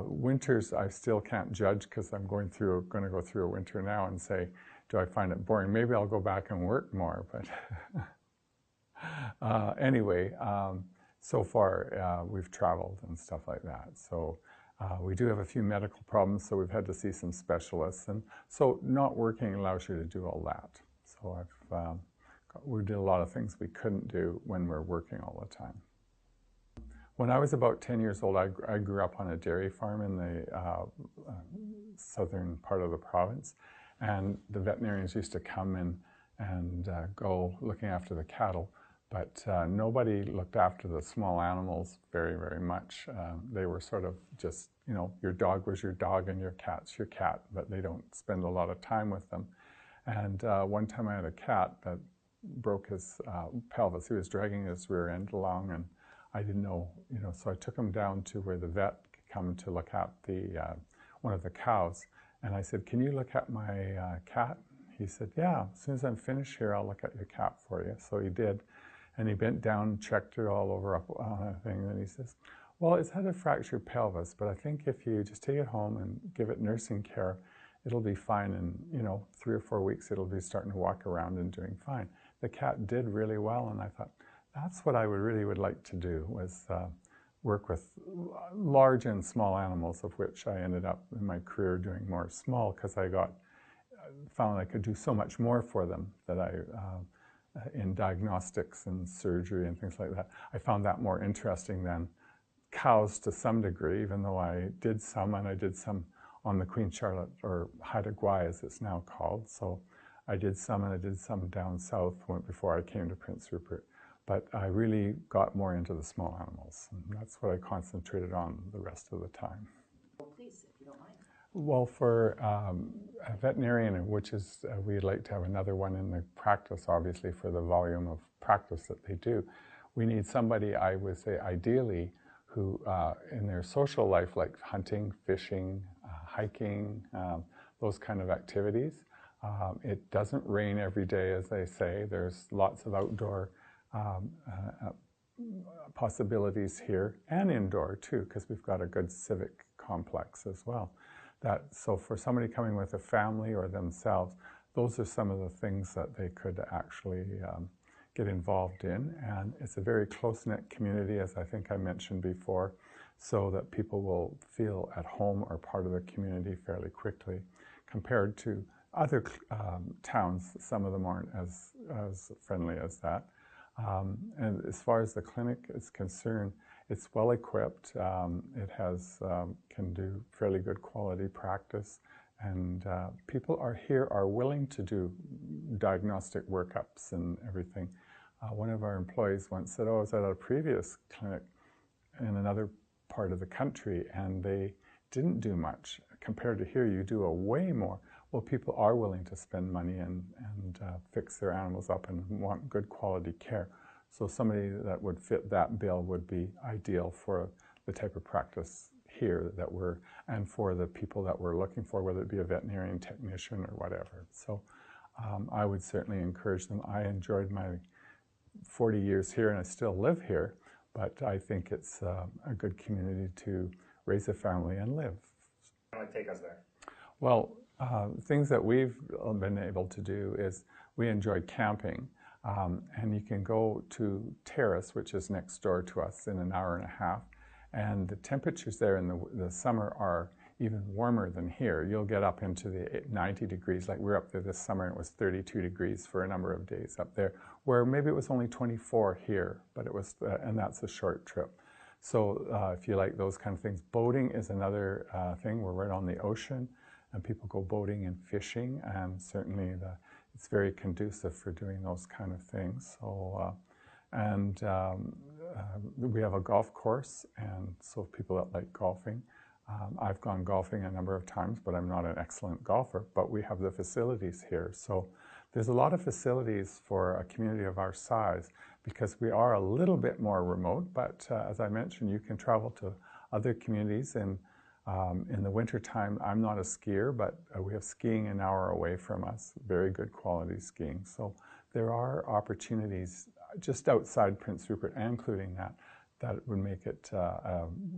Winters, I still can't judge because I'm going to go through a winter now and say, do I find it boring? Maybe I'll go back and work more, but anyway, so far we've traveled and stuff like that. So we do have a few medical problems, so we've had to see some specialists. And so not working allows you to do all that. So we did a lot of things we couldn't do when we're working all the time. When I was about 10 years old, I grew up on a dairy farm in the southern part of the province. And the veterinarians used to come in and go looking after the cattle. But nobody looked after the small animals very, very much. They were sort of just, you know, your dog was your dog and your cat's your cat, but they don't spend a lot of time with them. And one time I had a cat that broke his pelvis. He was dragging his rear end along, and I didn't know, you know, so I took him down to where the vet could come to look at the one of the cows. And I said, can you look at my cat? He said, yeah, as soon as I'm finished here, I'll look at your cat for you. So he did. And he bent down, checked it all over up on a thing, and he says, well, it's had a fractured pelvis, but I think if you just take it home and give it nursing care, it'll be fine. And, you know, 3 or 4 weeks, it'll be starting to walk around and doing fine. The cat did really well, and I thought, that's what I really would like to do, was work with large and small animals, of which I ended up in my career doing more small, because I found I could do so much more for them that in diagnostics and surgery and things like that. I found that more interesting than cows to some degree, even though I did some, and I did some on the Queen Charlotte, or Haida Gwaii as it's now called. So I did some, and I did some down south before I came to Prince Rupert. But I really got more into the small animals, and that's what I concentrated on the rest of the time. Well, please, if you don't mind. Well, for a veterinarian, which is, we'd like to have another one in the practice, obviously, for the volume of practice that they do. We need somebody, I would say, ideally, who in their social life, like hunting, fishing, hiking, those kind of activities. It doesn't rain every day, as they say. There's lots of outdoor possibilities here, and indoor too, because we've got a good civic complex as well. So for somebody coming with a family or themselves, those are some of the things that they could actually get involved in. And it's a very close-knit community, as I think I mentioned before, so that people will feel at home or part of the community fairly quickly, compared to other towns. Some of them aren't as friendly as that. And as far as the clinic is concerned, it's well equipped. It has can do fairly good quality practice, and people are willing to do diagnostic workups and everything. One of our employees once said, "Oh, I was at a previous clinic in another part of the country, and they didn't do much compared to here. You do a way more." Well, people are willing to spend money and fix their animals up and want good quality care. So somebody that would fit that bill would be ideal for the type of practice here that and for the people that we're looking for, whether it be a veterinarian technician or whatever. So I would certainly encourage them. I enjoyed my 40 years here, and I still live here, but I think it's a good community to raise a family and live. Take us there. Well, things that we've been able to do is we enjoy camping, and you can go to Terrace, which is next door to us, in an hour and a half, and the temperatures there in the summer are even warmer than here. You'll get up into the 90 degrees, like we're up there this summer, and it was 32 degrees for a number of days up there, where maybe it was only 24 here, but it was, and that's a short trip. So if you like those kind of things, boating is another thing. We're right on the ocean, and people go boating and fishing, and certainly it's very conducive for doing those kind of things. So And we have a golf course, and so people that like golfing, I've gone golfing a number of times, but I'm not an excellent golfer, but we have the facilities here. So there's a lot of facilities for a community of our size because we are a little bit more remote, but as I mentioned, you can travel to other communities. And in the wintertime, I'm not a skier, but we have skiing an hour away from us, very good quality skiing. So there are opportunities just outside Prince Rupert, and including that would make it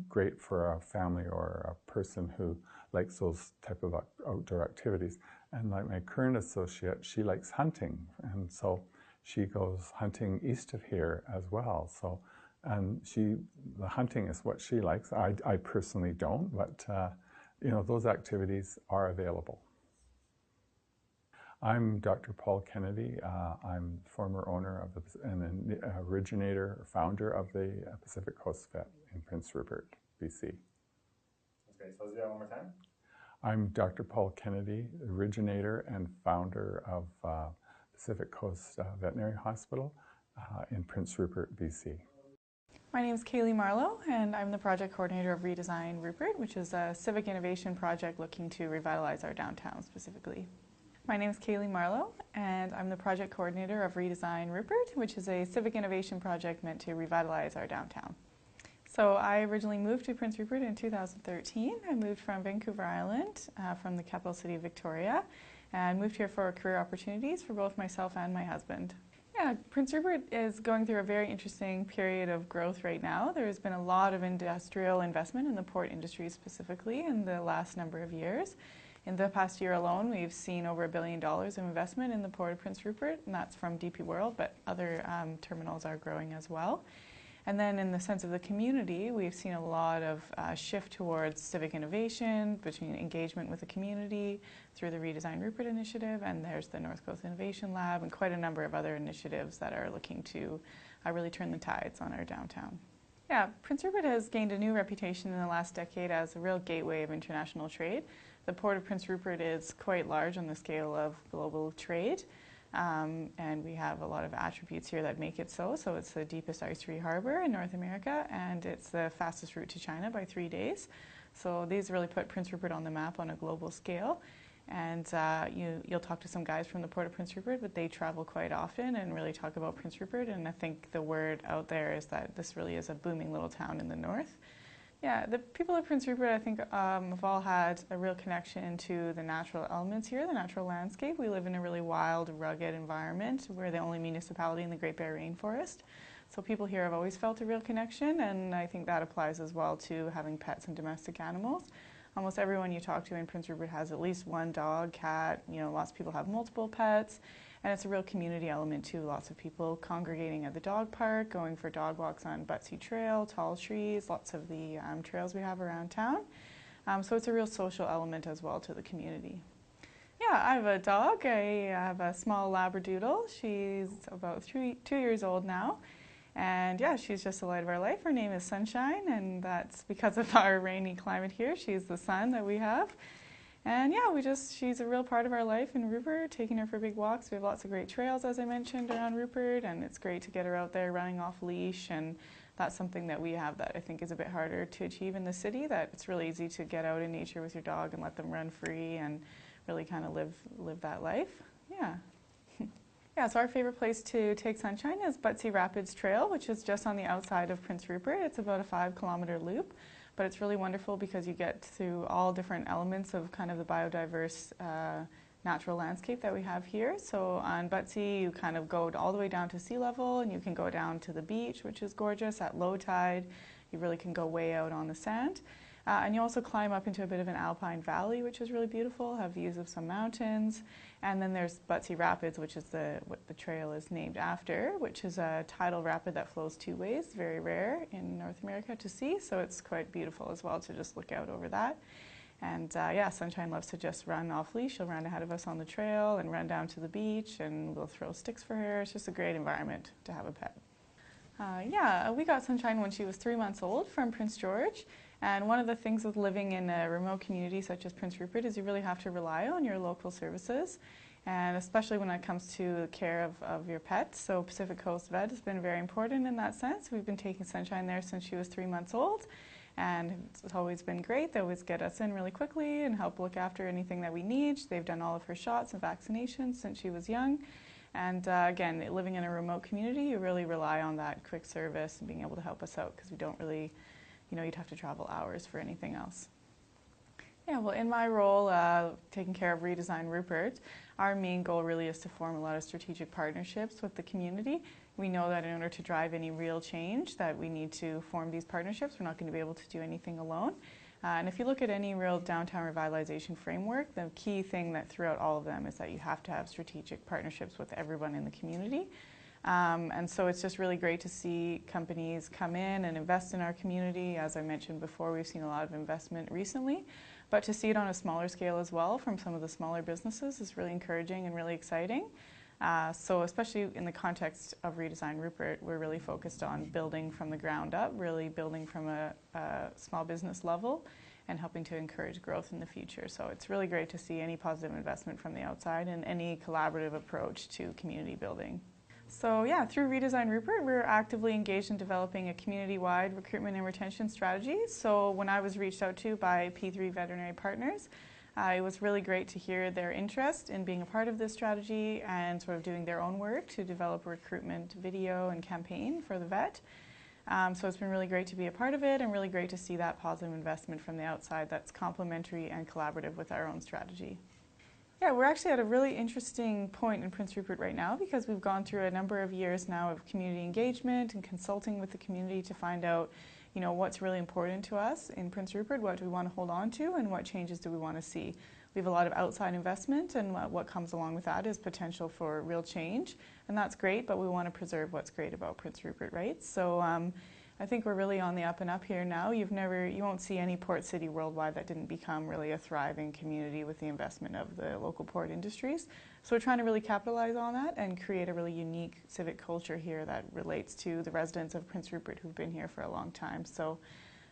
great for a family or a person who likes those type of outdoor activities. And like my current associate, she likes hunting, and so she goes hunting east of here as well. So, and the hunting is what she likes. I personally don't, but you know, those activities are available. I'm Dr. Paul Kennedy. I'm former owner of and an originator or founder of the Pacific Coast Vet in Prince Rupert, BC. That's great. So let's do that one more time. I'm Dr. Paul Kennedy, originator and founder of Pacific Coast Veterinary Hospital in Prince Rupert, BC. My name is Kaylee Marlowe, and I'm the project coordinator of Redesign Rupert, which is a civic innovation project looking to revitalize our downtown specifically. My name is Kaylee Marlowe, and I'm the project coordinator of Redesign Rupert, which is a civic innovation project meant to revitalize our downtown. So I originally moved to Prince Rupert in 2013. I moved from Vancouver Island, from the capital city of Victoria, and moved here for career opportunities for both myself and my husband. Yeah, Prince Rupert is going through a very interesting period of growth right now. There has been a lot of industrial investment in the port industry specifically in the last number of years. In the past year alone, we've seen over $1 billion of investment in the Port of Prince Rupert, and that's from DP World, but other terminals are growing as well. And then in the sense of the community, we've seen a lot of shift towards civic innovation, between engagement with the community through the Redesign Rupert initiative, and there's the North Coast Innovation Lab, and quite a number of other initiatives that are looking to really turn the tides on our downtown. Yeah, Prince Rupert has gained a new reputation in the last decade as a real gateway of international trade. The Port of Prince Rupert is quite large on the scale of global trade, and we have a lot of attributes here that make it so. So it's the deepest ice-free harbor in North America, and it's the fastest route to China by 3 days. So these really put Prince Rupert on the map on a global scale. And you'll talk to some guys from the Port of Prince Rupert, but they travel quite often and really talk about Prince Rupert. And I think the word out there is that this really is a booming little town in the north. Yeah, the people of Prince Rupert, I think, have all had a real connection to the natural elements here, the natural landscape. We live in a really wild, rugged environment. We're the only municipality in the Great Bear Rainforest. So people here have always felt a real connection, and I think that applies as well to having pets and domestic animals. Almost everyone you talk to in Prince Rupert has at least one dog, cat, lots of people have multiple pets. And it's a real community element too. Lots of people congregating at the dog park, going for dog walks on Butsy Trail, Tall Trees, lots of the trails we have around town. So it's a real social element as well to the community. Yeah, I have a dog. I have a small Labradoodle. She's about 2 years old now. And yeah, she's just the light of our life. Her name is Sunshine, and that's because of our rainy climate here. She's the sun that we have. And yeah, she's a real part of our life in Rupert, taking her for big walks. We have lots of great trails, as I mentioned, around Rupert, and it's great to get her out there running off leash, and that's something that we have that I think is a bit harder to achieve in the city, that it's really easy to get out in nature with your dog and let them run free and really kind of live that life. Yeah. Yeah, so our favorite place to take Sunshine is Butsy Rapids Trail, which is just on the outside of Prince Rupert. It's about a 5-kilometer loop. But it's really wonderful because you get through all different elements of kind of the biodiverse natural landscape that we have here. So on Butsy, you kind of go all the way down to sea level, and you can go down to the beach, which is gorgeous. At low tide, you really can go way out on the sand. And you also climb up into a bit of an alpine valley, which is really beautiful, have views of some mountains. And then there's Butsy Rapids, which is what the trail is named after, which is a tidal rapid that flows 2 ways, very rare in North America to see. So it's quite beautiful as well to just look out over that. And yeah, Sunshine loves to just run off leash. She'll run ahead of us on the trail and run down to the beach, and we'll throw sticks for her. It's just a great environment to have a pet. Yeah, we got Sunshine when she was 3 months old from Prince George. And one of the things with living in a remote community such as Prince Rupert is you really have to rely on your local services. and especially when it comes to the care of your pet. So Pacific Coast Vet has been very important in that sense. We've been taking Sunshine there since she was 3 months old, and it's always been great. They always get us in really quickly and help look after anything that we need. They've done all of her shots and vaccinations since she was young. And again, living in a remote community, you really rely on that quick service and being able to help us out, because we don't really, you'd have to travel hours for anything else. Yeah, well, in my role, taking care of Redesign Rupert, our main goal really is to form a lot of strategic partnerships with the community. We know that in order to drive any real change, that we need to form these partnerships. We're not going to be able to do anything alone. And if you look at any real downtown revitalization framework, the key thing that throughout all of them is that you have to have strategic partnerships with everyone in the community. And so it's just really great to see companies come in and invest in our community. As I mentioned before, we've seen a lot of investment recently, but to see it on a smaller scale as well from some of the smaller businesses is really encouraging and really exciting. So especially in the context of Redesign Rupert, we're really focused on building from the ground up, really building from a small business level and helping to encourage growth in the future. So it's really great to see any positive investment from the outside and any collaborative approach to community building. So yeah, through Redesign Rupert, we're actively engaged in developing a community-wide recruitment and retention strategy. So when I was reached out to by P3 Veterinary Partners, it was really great to hear their interest in being a part of this strategy and sort of doing their own work to develop a recruitment video and campaign for the vet. So it's been really great to be a part of it and really great to see that positive investment from the outside that's complementary and collaborative with our own strategy. Yeah, we're actually at a really interesting point in Prince Rupert right now, because we've gone through a number of years now of community engagement and consulting with the community to find out what's really important to us in Prince Rupert, what do we want to hold on to, and what changes do we want to see. We have a lot of outside investment, and what comes along with that is potential for real change, and that's great, but we want to preserve what's great about Prince Rupert, right? So I think we're really on the up and up here now. You won't see any port city worldwide that didn't become really a thriving community with the investment of the local port industries. So we're trying to really capitalize on that and create a really unique civic culture here that relates to the residents of Prince Rupert who've been here for a long time. So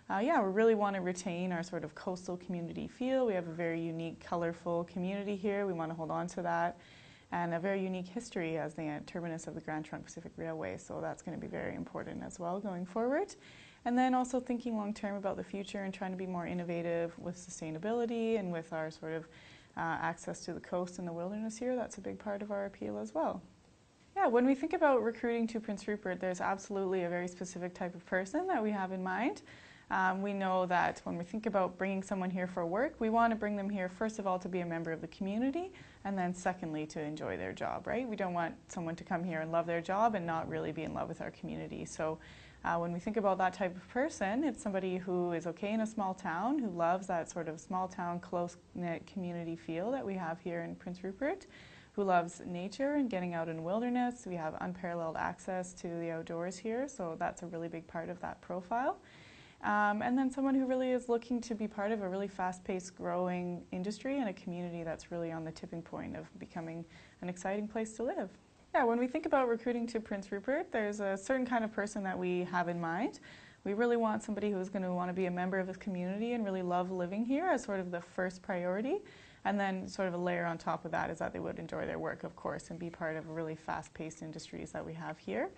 yeah, we really want to retain our sort of coastal community feel. We have a very unique, colorful community here. We want to hold on to that. And a very unique history as the terminus of the Grand Trunk Pacific Railway, so that's going to be very important as well going forward. And then also thinking long term about the future and trying to be more innovative with sustainability and with our sort of access to the coast and the wilderness here. That's a big part of our appeal as well. Yeah, when we think about recruiting to Prince Rupert, there's absolutely a very specific type of person that we have in mind. We know that when we think about bringing someone here for work, we want to bring them here, first of all, to be a member of the community, and then secondly, to enjoy their job, right? We don't want someone to come here and love their job and not really be in love with our community. So when we think about that type of person, it's somebody who is okay in a small town, who loves that sort of small town, close-knit community feel that we have here in Prince Rupert, who loves nature and getting out in the wilderness. We have unparalleled access to the outdoors here, so that's a really big part of that profile. And then someone who really is looking to be part of a really fast-paced growing industry and a community that's really on the tipping point of becoming an exciting place to live. Yeah, when we think about recruiting to Prince Rupert, there's a certain kind of person that we have in mind. We really want somebody who's going to want to be a member of this community and really love living here as sort of the first priority. And then sort of a layer on top of that is that they would enjoy their work, of course, and be part of really fast-paced industries that we have here.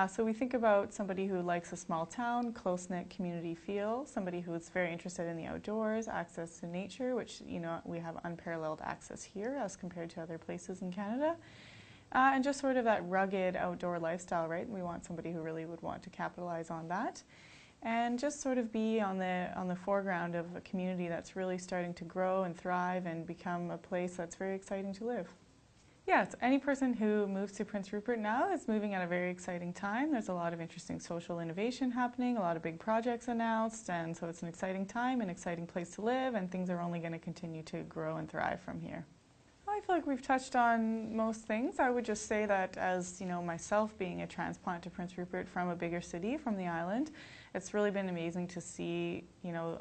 So we think about somebody who likes a small town, close-knit community feel, somebody who's very interested in the outdoors, access to nature, which we have unparalleled access here as compared to other places in Canada, and just sort of that rugged outdoor lifestyle, right? We want somebody who really would want to capitalize on that, and just sort of be on the foreground of a community that's really starting to grow and thrive and become a place that's very exciting to live. Yeah, so any person who moves to Prince Rupert now is moving at a very exciting time. There's a lot of interesting social innovation happening, a lot of big projects announced, and so it's an exciting time, an exciting place to live, and things are only going to continue to grow and thrive from here. I feel like we've touched on most things. I would just say that as myself being a transplant to Prince Rupert from a bigger city, from the island, it's really been amazing to see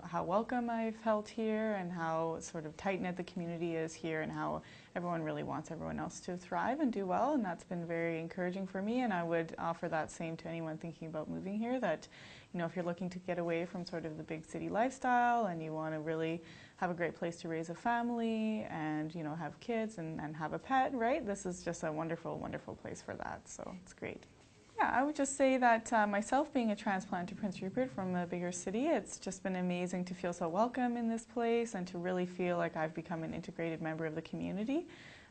how welcome I've felt here and how sort of tight-knit the community is here and how everyone really wants everyone else to thrive and do well, and that's been very encouraging for me, and I would offer that same to anyone thinking about moving here, that if you're looking to get away from sort of the big city lifestyle and you want to really have a great place to raise a family and, you know, have kids and have a pet, right? This is just a wonderful, wonderful place for that. So it's great. Yeah, I would just say that myself being a transplant to Prince Rupert from a bigger city, it's just been amazing to feel so welcome in this place and to really feel like I've become an integrated member of the community.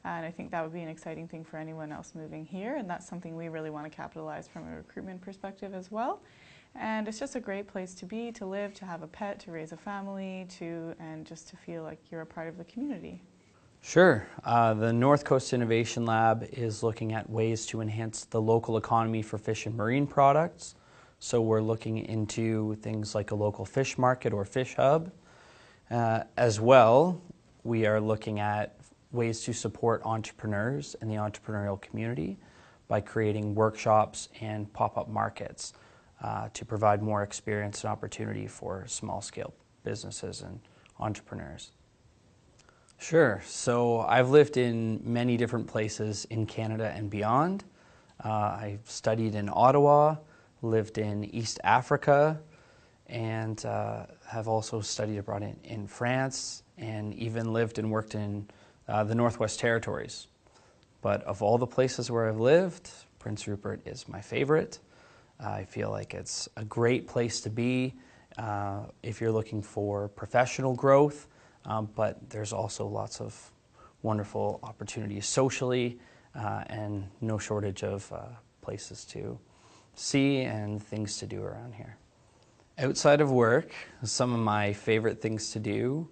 And I think that would be an exciting thing for anyone else moving here, and that's something we really want to capitalize from a recruitment perspective as well. And it's just a great place to be, to live, to have a pet, to raise a family, and just to feel like you're a part of the community. Sure. The North Coast Innovation Lab is looking at ways to enhance the local economy for fish and marine products. So we're looking into things like a local fish market or fish hub. As well, we are looking at ways to support entrepreneurs and the entrepreneurial community by creating workshops and pop-up markets to provide more experience and opportunity for small-scale businesses and entrepreneurs. Sure. So I've lived in many different places in Canada and beyond. I've studied in Ottawa, lived in East Africa, and have also studied abroad in France, and even lived and worked in the Northwest Territories. But of all the places where I've lived, Prince Rupert is my favorite. I feel like it's a great place to be if you're looking for professional growth, but there's also lots of wonderful opportunities socially and no shortage of places to see and things to do around here. Outside of work, some of my favorite things to do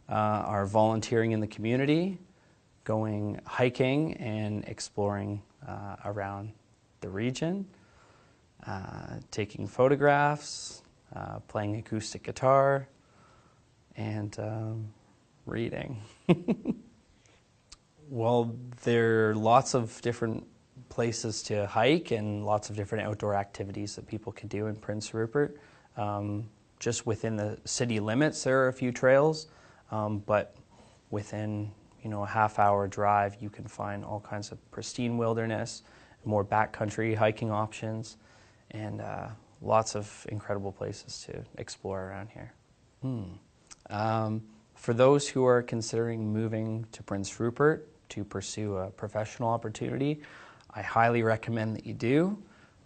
are volunteering in the community, going hiking and exploring around the region, taking photographs, playing acoustic guitar, and reading. Well, there are lots of different places to hike and lots of different outdoor activities that people can do in Prince Rupert. Just within the city limits, there are a few trails, but within a half-hour drive, you can find all kinds of pristine wilderness, more backcountry hiking options, and lots of incredible places to explore around here. For those who are considering moving to Prince Rupert to pursue a professional opportunity, I highly recommend that you do.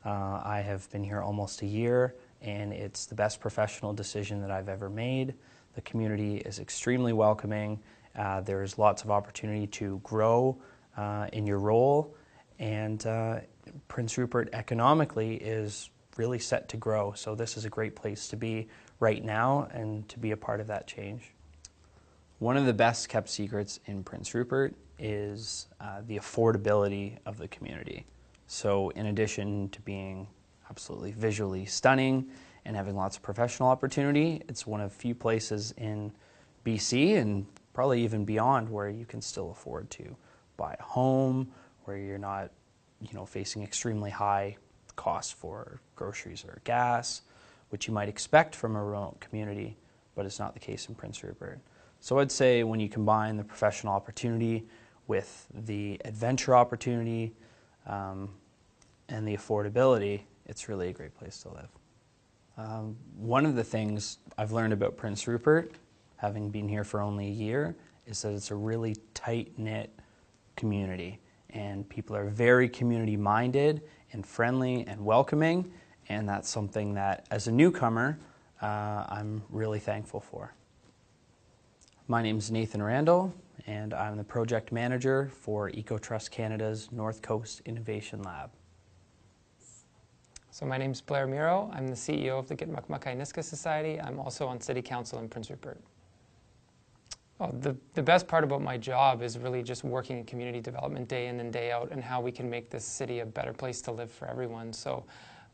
I have been here almost a year, and it's the best professional decision that I've ever made. The community is extremely welcoming. There's lots of opportunity to grow in your role, and Prince Rupert economically is really set to grow, so this is a great place to be right now and to be a part of that change. One of the best kept secrets in Prince Rupert is the affordability of the community. So in addition to being absolutely visually stunning and having lots of professional opportunity, it's one of few places in BC and probably even beyond where you can still afford to buy a home, where you're not, facing extremely high costs for groceries or gas, which you might expect from a remote community, but it's not the case in Prince Rupert. So I'd say when you combine the professional opportunity with the adventure opportunity and the affordability, it's really a great place to live. One of the things I've learned about Prince Rupert, having been here for only a year, is that it's a really tight-knit community, and people are very community-minded and friendly and welcoming, and that's something that, as a newcomer, I'm really thankful for. My name is Nathan Randall, and I'm the project manager for EcoTrust Canada's North Coast Innovation Lab. So my name is Blair Miro. I'm the CEO of the Gitmukmukai Niska Society. I'm also on City Council in Prince Rupert. Well, the best part about my job is really just working in community development day in and day out, and how we can make this city a better place to live for everyone. So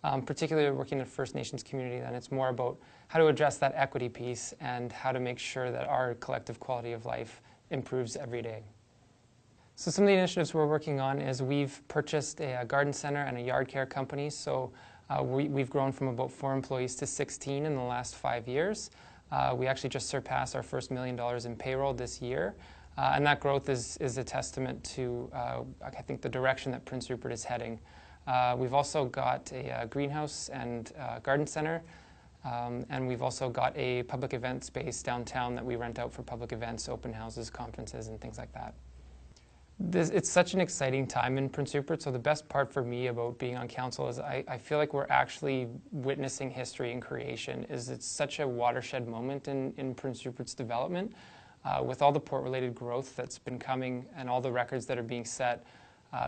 particularly working in a First Nations community, then it's more about how to address that equity piece and how to make sure that our collective quality of life improves every day. So some of the initiatives we're working on is we've purchased a garden center and a yard care company. So we've grown from about 4 employees to 16 in the last 5 years. We actually just surpassed our first $1 million in payroll this year. And that growth is a testament to, I think, the direction that Prince Rupert is heading. We've also got a greenhouse and garden center And we've also got a public event space downtown that we rent out for public events, open houses, conferences, and things like that. It's such an exciting time in Prince Rupert, so the best part for me about being on council is I feel like we're actually witnessing history in creation. It's such a watershed moment in Prince Rupert's development. With all the port-related growth that's been coming and all the records that are being set,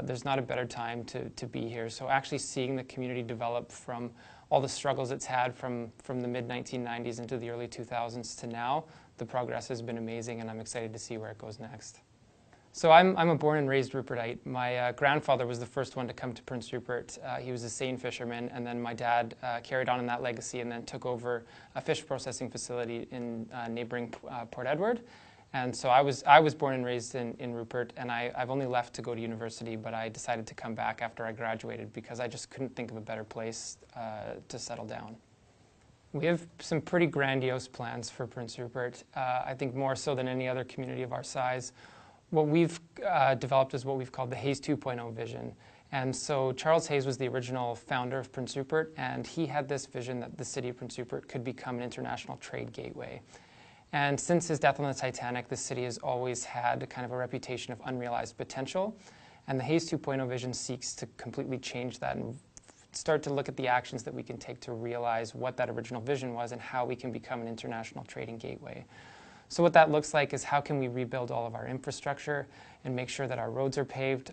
there's not a better time to be here. So actually seeing the community develop from all the struggles it's had from the mid-1990s into the early 2000s to now, the progress has been amazing, and I'm excited to see where it goes next. So I'm a born and raised Rupertite. My grandfather was the first one to come to Prince Rupert. He was a seine fisherman, and then my dad carried on in that legacy and then took over a fish processing facility in neighboring Port Edward. And so I was born and raised in Rupert, and I've only left to go to university, but I decided to come back after I graduated because I just couldn't think of a better place to settle down. We have some pretty grandiose plans for Prince Rupert, I think more so than any other community of our size. What we've developed is what we've called the Hayes 2.0 vision. And so Charles Hayes was the original founder of Prince Rupert, and he had this vision that the city of Prince Rupert could become an international trade gateway. And since his death on the Titanic, the city has always had kind of a reputation of unrealized potential. And the Hayes 2.0 vision seeks to completely change that and start to look at the actions that we can take to realize what that original vision was and how we can become an international trading gateway. So what that looks like is how can we rebuild all of our infrastructure and make sure that our roads are paved,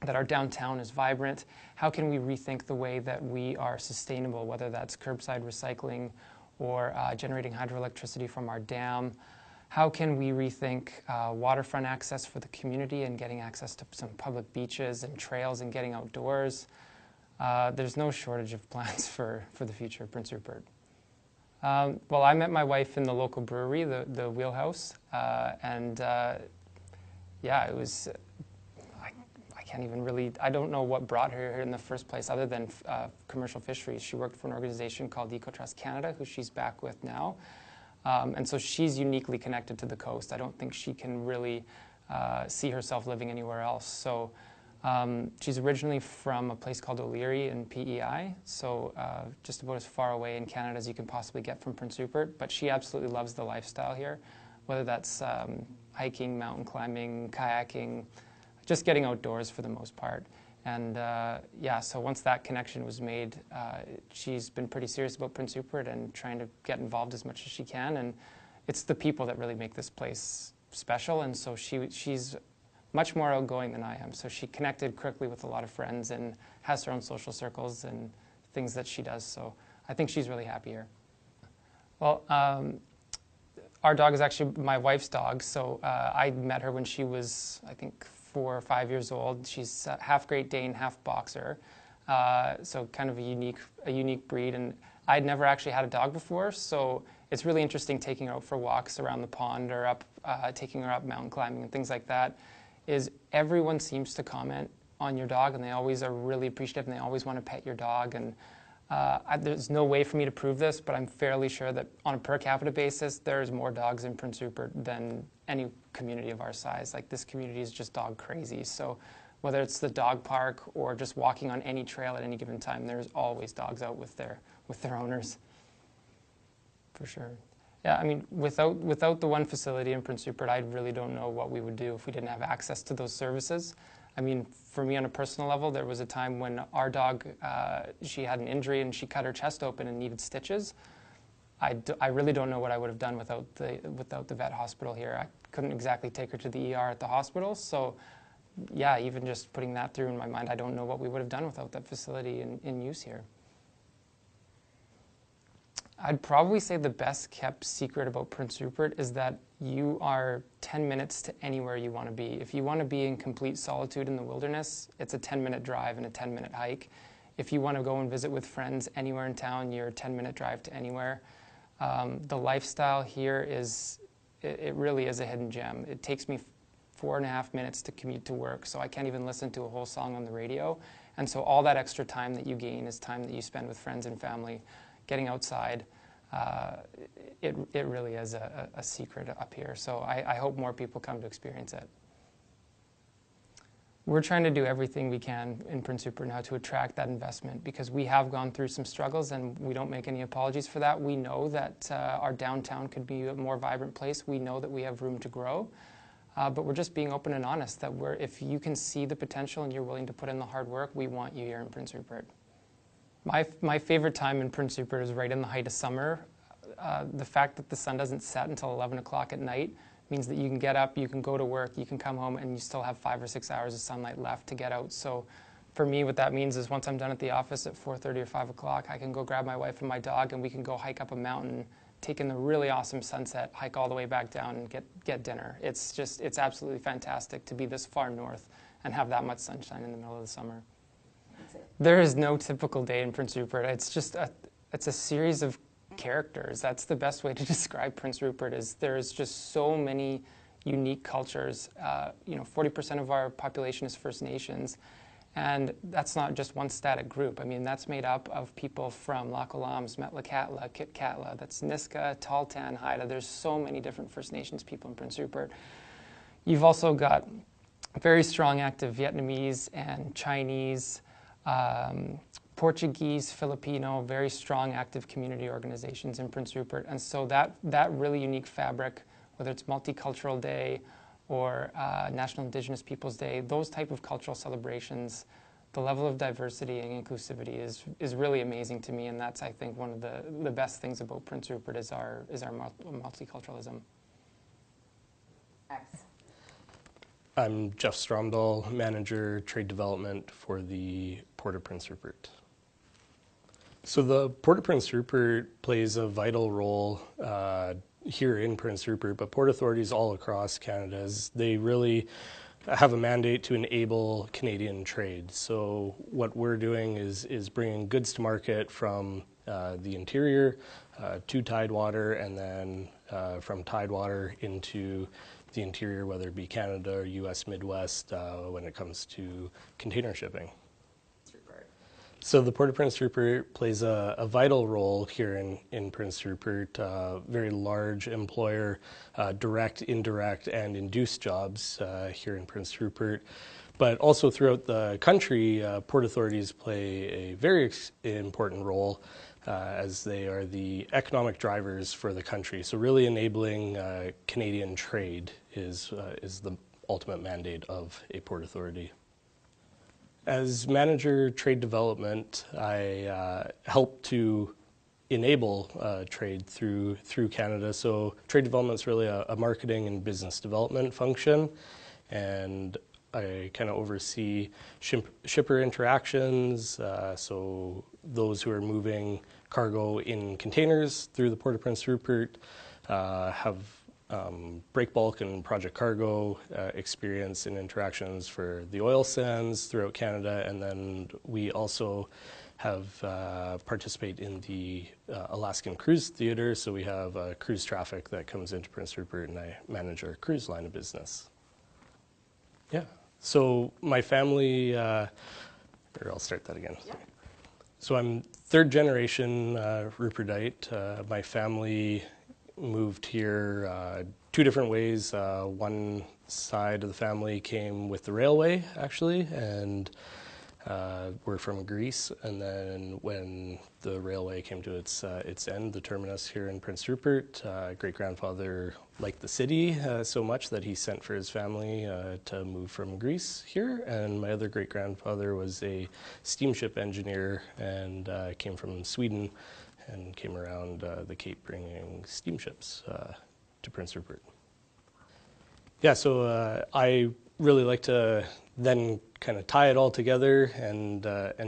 that our downtown is vibrant? How can we rethink the way that we are sustainable, whether that's curbside recycling or generating hydroelectricity from our dam? How can we rethink waterfront access for the community and getting access to some public beaches and trails and getting outdoors? There's no shortage of plans for the future of Prince Rupert. Well, I met my wife in the local brewery, the Wheelhouse, and yeah, it was, I can't even really, I don't know what brought her here in the first place other than commercial fisheries. She worked for an organization called EcoTrust Canada, who she's back with now, and so she's uniquely connected to the coast. I don't think she can really see herself living anywhere else. So she's originally from a place called O'Leary in PEI, so just about as far away in Canada as you can possibly get from Prince Rupert, but she absolutely loves the lifestyle here, whether that's hiking, mountain climbing, kayaking, just getting outdoors for the most part. And yeah, so once that connection was made, she's been pretty serious about Prince Rupert and trying to get involved as much as she can, and it's the people that really make this place special, and so she's much more outgoing than I am. So she connected quickly with a lot of friends and has her own social circles and things that she does. So I think she's really happy here. Well, our dog is actually my wife's dog. So I met her when she was, I think, 4 or 5 years old. She's half Great Dane, half Boxer. So kind of a unique breed. And I'd never actually had a dog before. So it's really interesting taking her out for walks around the pond or up, taking her up mountain climbing and things like that. Is everyone seems to comment on your dog, and they always are really appreciative, and they always want to pet your dog. And there's no way for me to prove this, but I'm fairly sure that on a per capita basis, there's more dogs in Prince Rupert than any community of our size. Like, this community is just dog crazy. So whether it's the dog park or just walking on any trail at any given time, there's always dogs out with their owners, for sure. Yeah, I mean, without the one facility in Prince Rupert, I really don't know what we would do if we didn't have access to those services. I mean, for me on a personal level, there was a time when our dog, she had an injury and she cut her chest open and needed stitches. I really don't know what I would have done without the vet hospital here. I couldn't exactly take her to the ER at the hospital. So yeah, even just putting that through in my mind, I don't know what we would have done without that facility in use here. I'd probably say the best kept secret about Prince Rupert is that you are 10 minutes to anywhere you want to be. If you want to be in complete solitude in the wilderness, it's a 10-minute drive and a 10-minute hike. If you want to go and visit with friends anywhere in town, you're a 10-minute drive to anywhere. The lifestyle here it really is a hidden gem. It takes me 4.5 minutes to commute to work, so I can't even listen to a whole song on the radio. And so all that extra time that you gain is time that you spend with friends and family, getting outside. It really is a secret up here. So I hope more people come to experience it. we're trying to do everything we can in Prince Rupert now to attract that investment, because we have gone through some struggles and we don't make any apologies for that. We know that our downtown could be a more vibrant place. We know that we have room to grow, but we're just being open and honest that if you can see the potential and you're willing to put in the hard work, we want you here in Prince Rupert. My favorite time in Prince Rupert is right in the height of summer. The fact that the sun doesn't set until 11 o'clock at night means that you can get up, you can go to work, you can come home, and you still have 5 or 6 hours of sunlight left to get out. So for me, what that means is once I'm done at the office at 4:30 or 5 o'clock, I can go grab my wife and my dog, and we can go hike up a mountain, take in the really awesome sunset, hike all the way back down, and get dinner. It's absolutely fantastic to be this far north and have that much sunshine in the middle of the summer. There is no typical day in Prince Rupert. It's a series of characters. That's the best way to describe Prince Rupert. There's just so many unique cultures. 40% of our population is First Nations, and that's not just one static group. I mean, that's made up of people from Lac Olams, Metlakatla, Kitkatla, that's Niska, Tahltan, Haida. There's so many different First Nations people in Prince Rupert. You've also got very strong active Vietnamese and Chinese, Portuguese, Filipino, very strong active community organizations in Prince Rupert. And so that really unique fabric, whether it's Multicultural Day or National Indigenous Peoples Day, those type of cultural celebrations, the level of diversity and inclusivity is really amazing to me. And that's, I think, one of the best things about Prince Rupert is our multiculturalism. I'm Jeff Stromdahl, Manager Trade Development for the Port of Prince Rupert. So the Port of Prince Rupert plays a vital role here in Prince Rupert, but port authorities all across Canada, they really have a mandate to enable Canadian trade. So what we're doing is bringing goods to market from the interior to Tidewater, and then from Tidewater into the interior, whether it be Canada or U.S. Midwest, when it comes to container shipping. So the Port of Prince Rupert plays a vital role here in Prince Rupert, very large employer, direct, indirect, and induced jobs here in Prince Rupert. But also throughout the country, port authorities play a very important role as they are the economic drivers for the country. So really enabling Canadian trade is the ultimate mandate of a port authority. As Manager Trade Development, I help to enable trade through Canada. So trade development is really a marketing and business development function, and I kind of oversee shipper interactions, so those who are moving cargo in containers through the Port of Prince Rupert have break bulk and project cargo experience and interactions for the oil sands throughout Canada, and then we also have participate in the Alaskan Cruise Theater, so we have cruise traffic that comes into Prince Rupert, and I manage our cruise line of business. Yeah, so my family, or I'll start that again. Yeah. So I'm third generation Rupertite. My family moved here two different ways. One side of the family came with the railway, actually, and we're from Greece. And then when the railway came to its end, the terminus here in Prince Rupert, great-grandfather liked the city so much that he sent for his family to move from Greece here. And my other great-grandfather was a steamship engineer and came from Sweden and came around the Cape bringing steamships to Prince Rupert. Yeah, so I really like to then kind of tie it all together and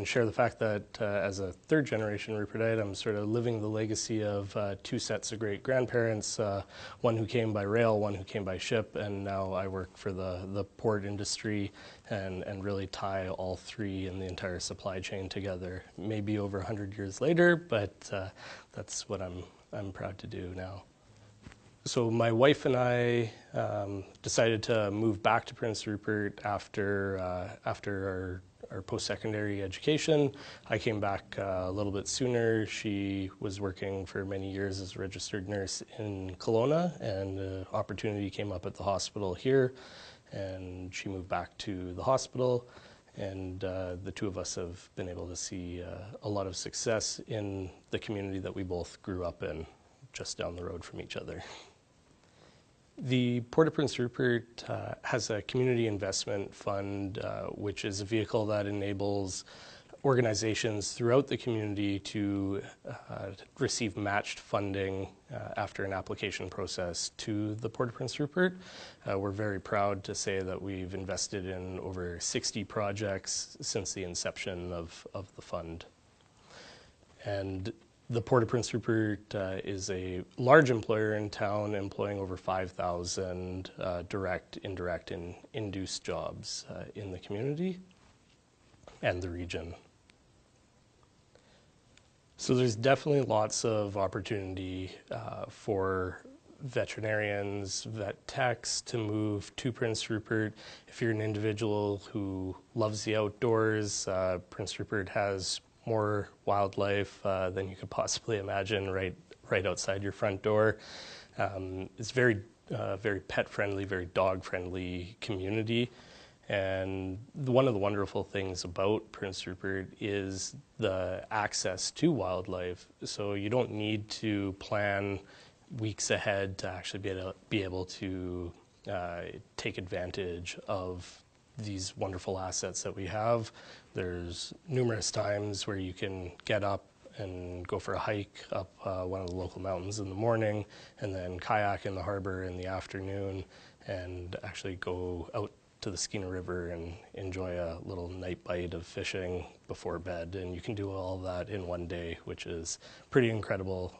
share the fact that as a third generation Rupertite, I'm sort of living the legacy of two sets of great grandparents, one who came by rail, one who came by ship, and now I work for the port industry and really tie all three and the entire supply chain together. Maybe over 100 years later, but that's what I'm proud to do now. So my wife and I decided to move back to Prince Rupert after our post-secondary education. I came back a little bit sooner. She was working for many years as a registered nurse in Kelowna, and the opportunity came up at the hospital here. and she moved back to the hospital. And the two of us have been able to see a lot of success in the community that we both grew up in, just down the road from each other. The Port of Prince Rupert has a community investment fund, which is a vehicle that enables organizations throughout the community to receive matched funding after an application process to the Port of Prince Rupert. We're very proud to say that we've invested in over 60 projects since the inception of the fund. And the Port of Prince Rupert is a large employer in town, employing over 5,000 direct, indirect, and induced jobs in the community and the region. So there's definitely lots of opportunity for veterinarians, vet techs to move to Prince Rupert. If you're an individual who loves the outdoors, Prince Rupert has more wildlife than you could possibly imagine right outside your front door. It's very pet-friendly, very dog-friendly community. And one of the wonderful things about Prince Rupert is the access to wildlife. So you don't need to plan weeks ahead to actually be able to take advantage of these wonderful assets that we have. There's numerous times where you can get up and go for a hike up one of the local mountains in the morning, and then kayak in the harbor in the afternoon, and actually go out to the Skeena River and enjoy a little night bite of fishing before bed. And you can do all of that in one day, which is pretty incredible.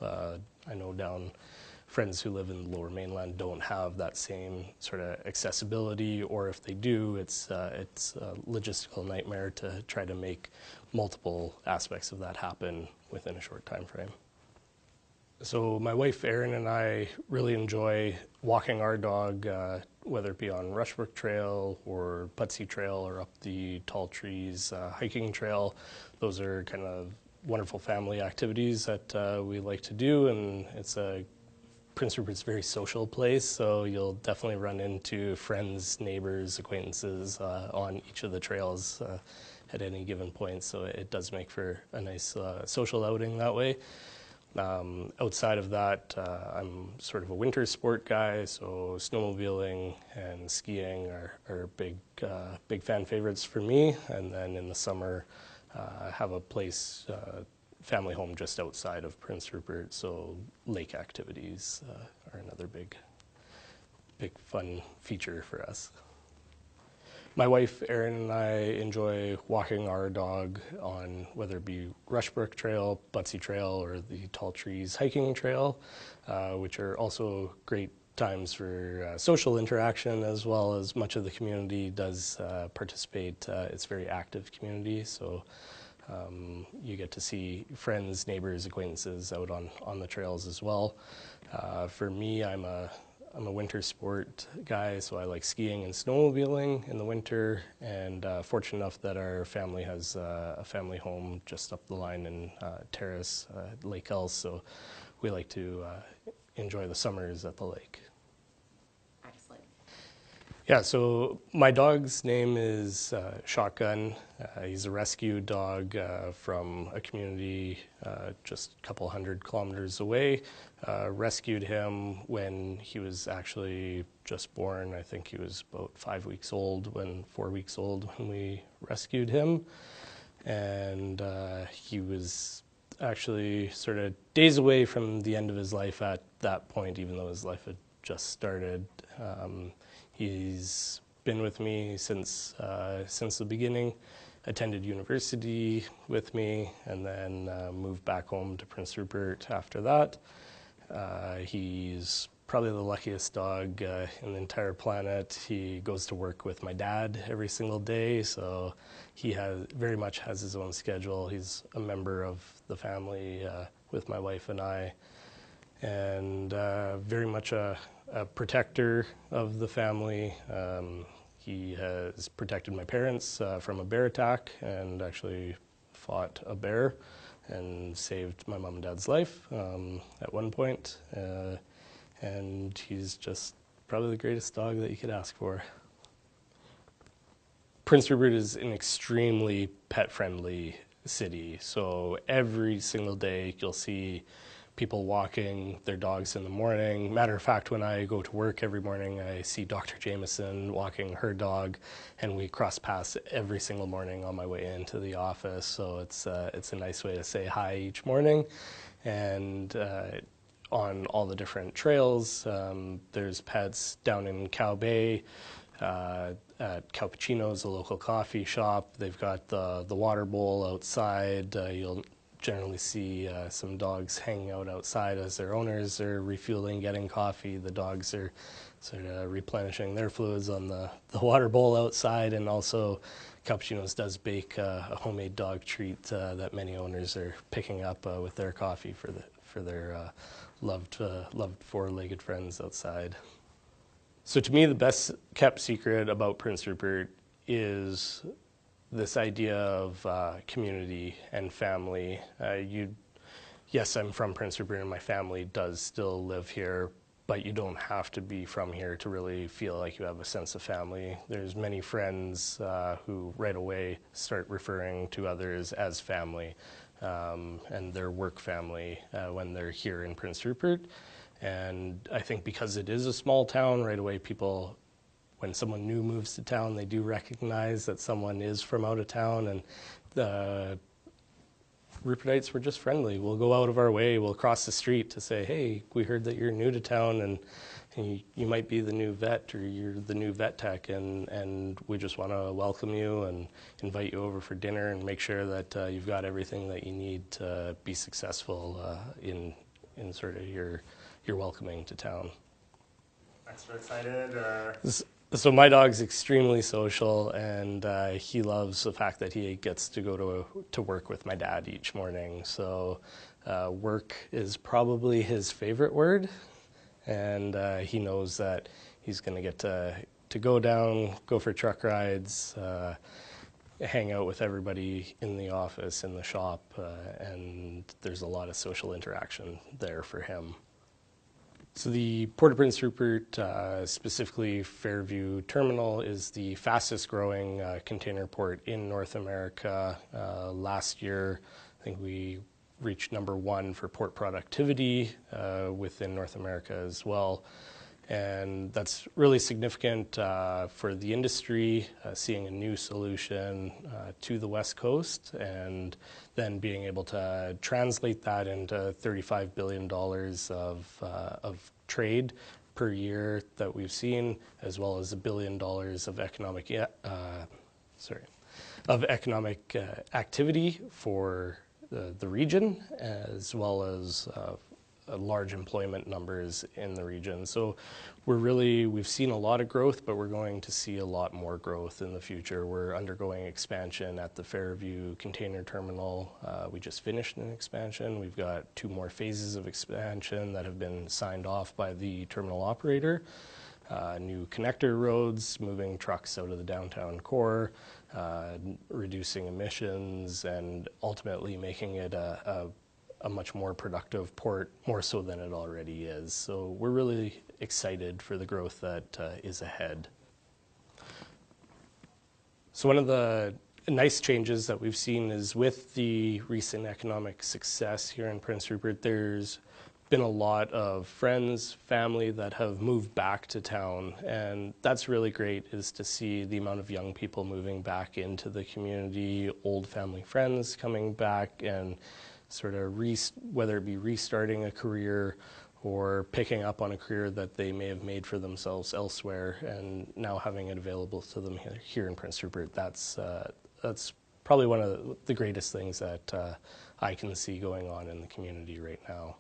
I know friends who live in the Lower Mainland don't have that same sort of accessibility, or if they do, it's a logistical nightmare to try to make multiple aspects of that happen within a short time frame. So my wife Erin and I really enjoy walking our dog, whether it be on Rushbrook Trail or Pudsey Trail or up the Tall Trees hiking trail. Those are kind of wonderful family activities that we like to do, and Prince Rupert's a very social place, so you'll definitely run into friends, neighbors, acquaintances on each of the trails at any given point, so it does make for a nice social outing that way. Outside of that, I'm sort of a winter sport guy, so snowmobiling and skiing are big fan favorites for me. And then in the summer, I have a place, family home just outside of Prince Rupert, so lake activities are another big fun feature for us. My wife Erin and I enjoy walking our dog on whether it be Rushbrook Trail, Pudsey Trail, or the Tall Trees hiking trail, which are also great times for social interaction, as well as much of the community does participate. It's a very active community, so you get to see friends, neighbors, acquaintances out on the trails as well. For me, I'm a winter sport guy, so I like skiing and snowmobiling in the winter, and fortunate enough that our family has a family home just up the line in Terrace, Lake Else, so we like to enjoy the summers at the lake. Excellent. Yeah, so my dog's name is Shotgun. He's a rescue dog from a community just a couple 100 kilometers away. Rescued him when he was actually just born. I think he was about 4 weeks old when we rescued him. And he was actually sort of days away from the end of his life at that point, even though his life had just started. He's been with me since the beginning, attended university with me, and then moved back home to Prince Rupert after that. He's probably the luckiest dog in the entire planet. He goes to work with my dad every single day, so he very much has his own schedule. He's a member of the family with my wife and I, and very much a protector of the family. He has protected my parents from a bear attack and actually fought a bear and saved my mom and dad's life at one point. And he's just probably the greatest dog that you could ask for. Prince Rupert is an extremely pet-friendly city. So every single day you'll see people walking their dogs in the morning. Matter of fact, when I go to work every morning, I see Dr. Jameson walking her dog, and we cross paths every single morning on my way into the office. So it's a nice way to say hi each morning. And on all the different trails, there's pets down in Cow Bay. At Cappuccino's, a local coffee shop, they've got the water bowl outside. You'll generally see some dogs hanging out outside as their owners are refueling, getting coffee. The dogs are sort of replenishing their fluids on the water bowl outside, and also Cappuccino's does bake a homemade dog treat that many owners are picking up with their coffee for their loved four-legged friends outside. So to me, the best kept secret about Prince Rupert is this idea of community and family. Yes, I'm from Prince Rupert and my family does still live here, but you don't have to be from here to really feel like you have a sense of family. There's many friends who right away start referring to others as family and their work family when they're here in Prince Rupert. And I think because it is a small town, right away people, when someone new moves to town, they do recognize that someone is from out of town, and the Rupertites were just friendly. We'll go out of our way, we'll cross the street to say, hey, we heard that you're new to town and you might be the new vet or you're the new vet tech, and we just want to welcome you and invite you over for dinner and make sure that you've got everything that you need to be successful in sort of your welcoming to town. Extra excited or? So my dog's extremely social, and he loves the fact that he gets to go to work with my dad each morning. So work is probably his favorite word, and he knows that he's going to get to go down, go for truck rides, hang out with everybody in the office, in the shop, and there's a lot of social interaction there for him. So the Port of Prince Rupert, specifically Fairview Terminal, is the fastest growing container port in North America. Last year, I think we reached #1 for port productivity within North America as well. And that's really significant for the industry, seeing a new solution to the West Coast and then being able to translate that into $35 billion of trade per year that we've seen, as well as $1 billion of economic activity for the region, as well as large employment numbers in the region. So we've seen a lot of growth, but we're going to see a lot more growth in the future. We're undergoing expansion at the Fairview Container Terminal. We just finished an expansion. We've got 2 more phases of expansion that have been signed off by the terminal operator. New connector roads, moving trucks out of the downtown core, reducing emissions, and ultimately making it a much more productive port, more so than it already is. So we're really excited for the growth that is ahead. So one of the nice changes that we've seen is with the recent economic success here in Prince Rupert, there's been a lot of friends, family that have moved back to town, and that's really great, is to see the amount of young people moving back into the community, old family friends coming back, and sort of whether it be restarting a career or picking up on a career that they may have made for themselves elsewhere and now having it available to them here in Prince Rupert. That's probably one of the greatest things that I can see going on in the community right now.